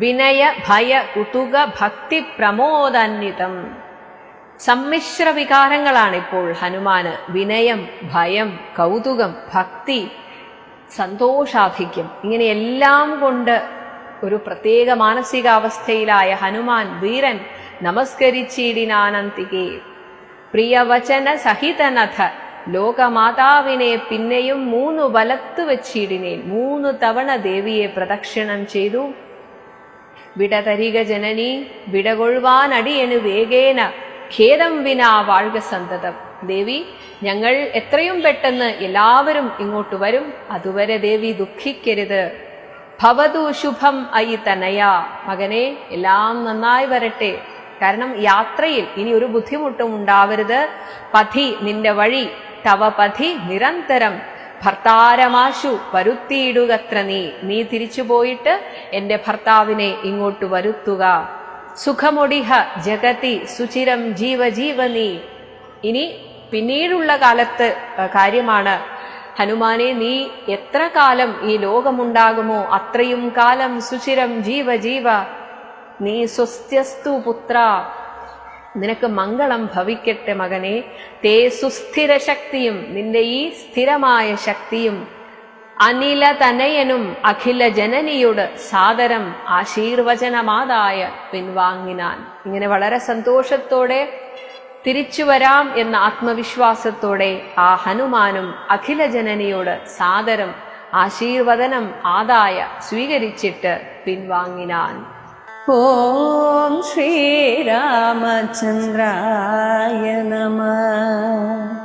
വിനയ ഭയ കുതുക ഭക്തി പ്രമോദാന്വിതം. സമ്മിശ്ര വികാരങ്ങളാണ് ഇപ്പോൾ ഹനുമാന്. വിനയം, ഭയം, കൗതുകം, ഭക്തി, സന്തോഷാധിക്യം, ഇങ്ങനെയെല്ലാം കൊണ്ട് ഒരു പ്രത്യേക മാനസികാവസ്ഥയിലായ ഹനുമാൻ വീരൻ നമസ്കരിച്ചിടിനാനന്തികെ. പ്രിയവചന സഹിതനഥ ലോകമാതാവിനെ പിന്നെയും 3 വലത്ത് വെച്ചിടിനേൻ. 3 തവണ ദേവിയെ പ്രദക്ഷിണം ചെയ്തു. വിടതരിക ജനനി, വിടകൊഴുവാനടിയനു വേഗേന, ഖേദം വിനാ വാഴ്ക സന്തതം. ദേവി, ഞങ്ങൾ എത്രയും പെട്ടെന്ന് എല്ലാവരും ഇങ്ങോട്ട് വരും. അതുവരെ ദേവി ദുഃഖിക്കരുത്. ഭവതു ശുഭം അയി തനയാ, മകനെ എല്ലാം നന്നായി വരട്ടെ. കാരണം യാത്രയിൽ ഇനി ഒരു ബുദ്ധിമുട്ടും ഉണ്ടാവരുത്. പഥി, നിന്റെ വഴി, തവ പഥി നിരന്തരം, ഭർത്താരമാശു വരുത്തിയിടുകത്ര നീ തിരിച്ചു പോയിട്ട് എന്റെ ഭർത്താവിനെ ഇങ്ങോട്ട് വരുത്തുക. സുഖമൊടിഹ ജഗതി സുചിരം ജീവജീവനീ. ഇനി പിന്നീടുള്ള കാലത്ത് കാര്യമാണ്. ഹനുമാനെ, നീ എത്ര കാലം ഈ ലോകമുണ്ടാകുമോ അത്രയും കാലം സുചിരം ജീവജീവ. നീ സ്വസ്ത്യസ്തു പുത്ര, നിനക്ക് മംഗളം ഭവിക്കട്ടെ മകനെ. തേ സുസ്ഥിര ശക്തിയും, നിന്റെ ഈ സ്ഥിരമായ ശക്തിയും, അനില തനയനും അഖില ജനനിയോട് സാദരം ആശീർവചനമാതായ പിൻവാങ്ങിനാൻ. ഇങ്ങനെ വളരെ സന്തോഷത്തോടെ തിരിച്ചു വരാം എന്ന ആത്മവിശ്വാസത്തോടെ ആ ഹനുമാനും അഖില ജനനിയോട് സാദരം ആശീർവദനം ആദായ സ്വീകരിച്ചിട്ട് പിൻവാങ്ങിനാൻ. ഓം ശ്രീരാമചന്ദ്രായ നമഃ.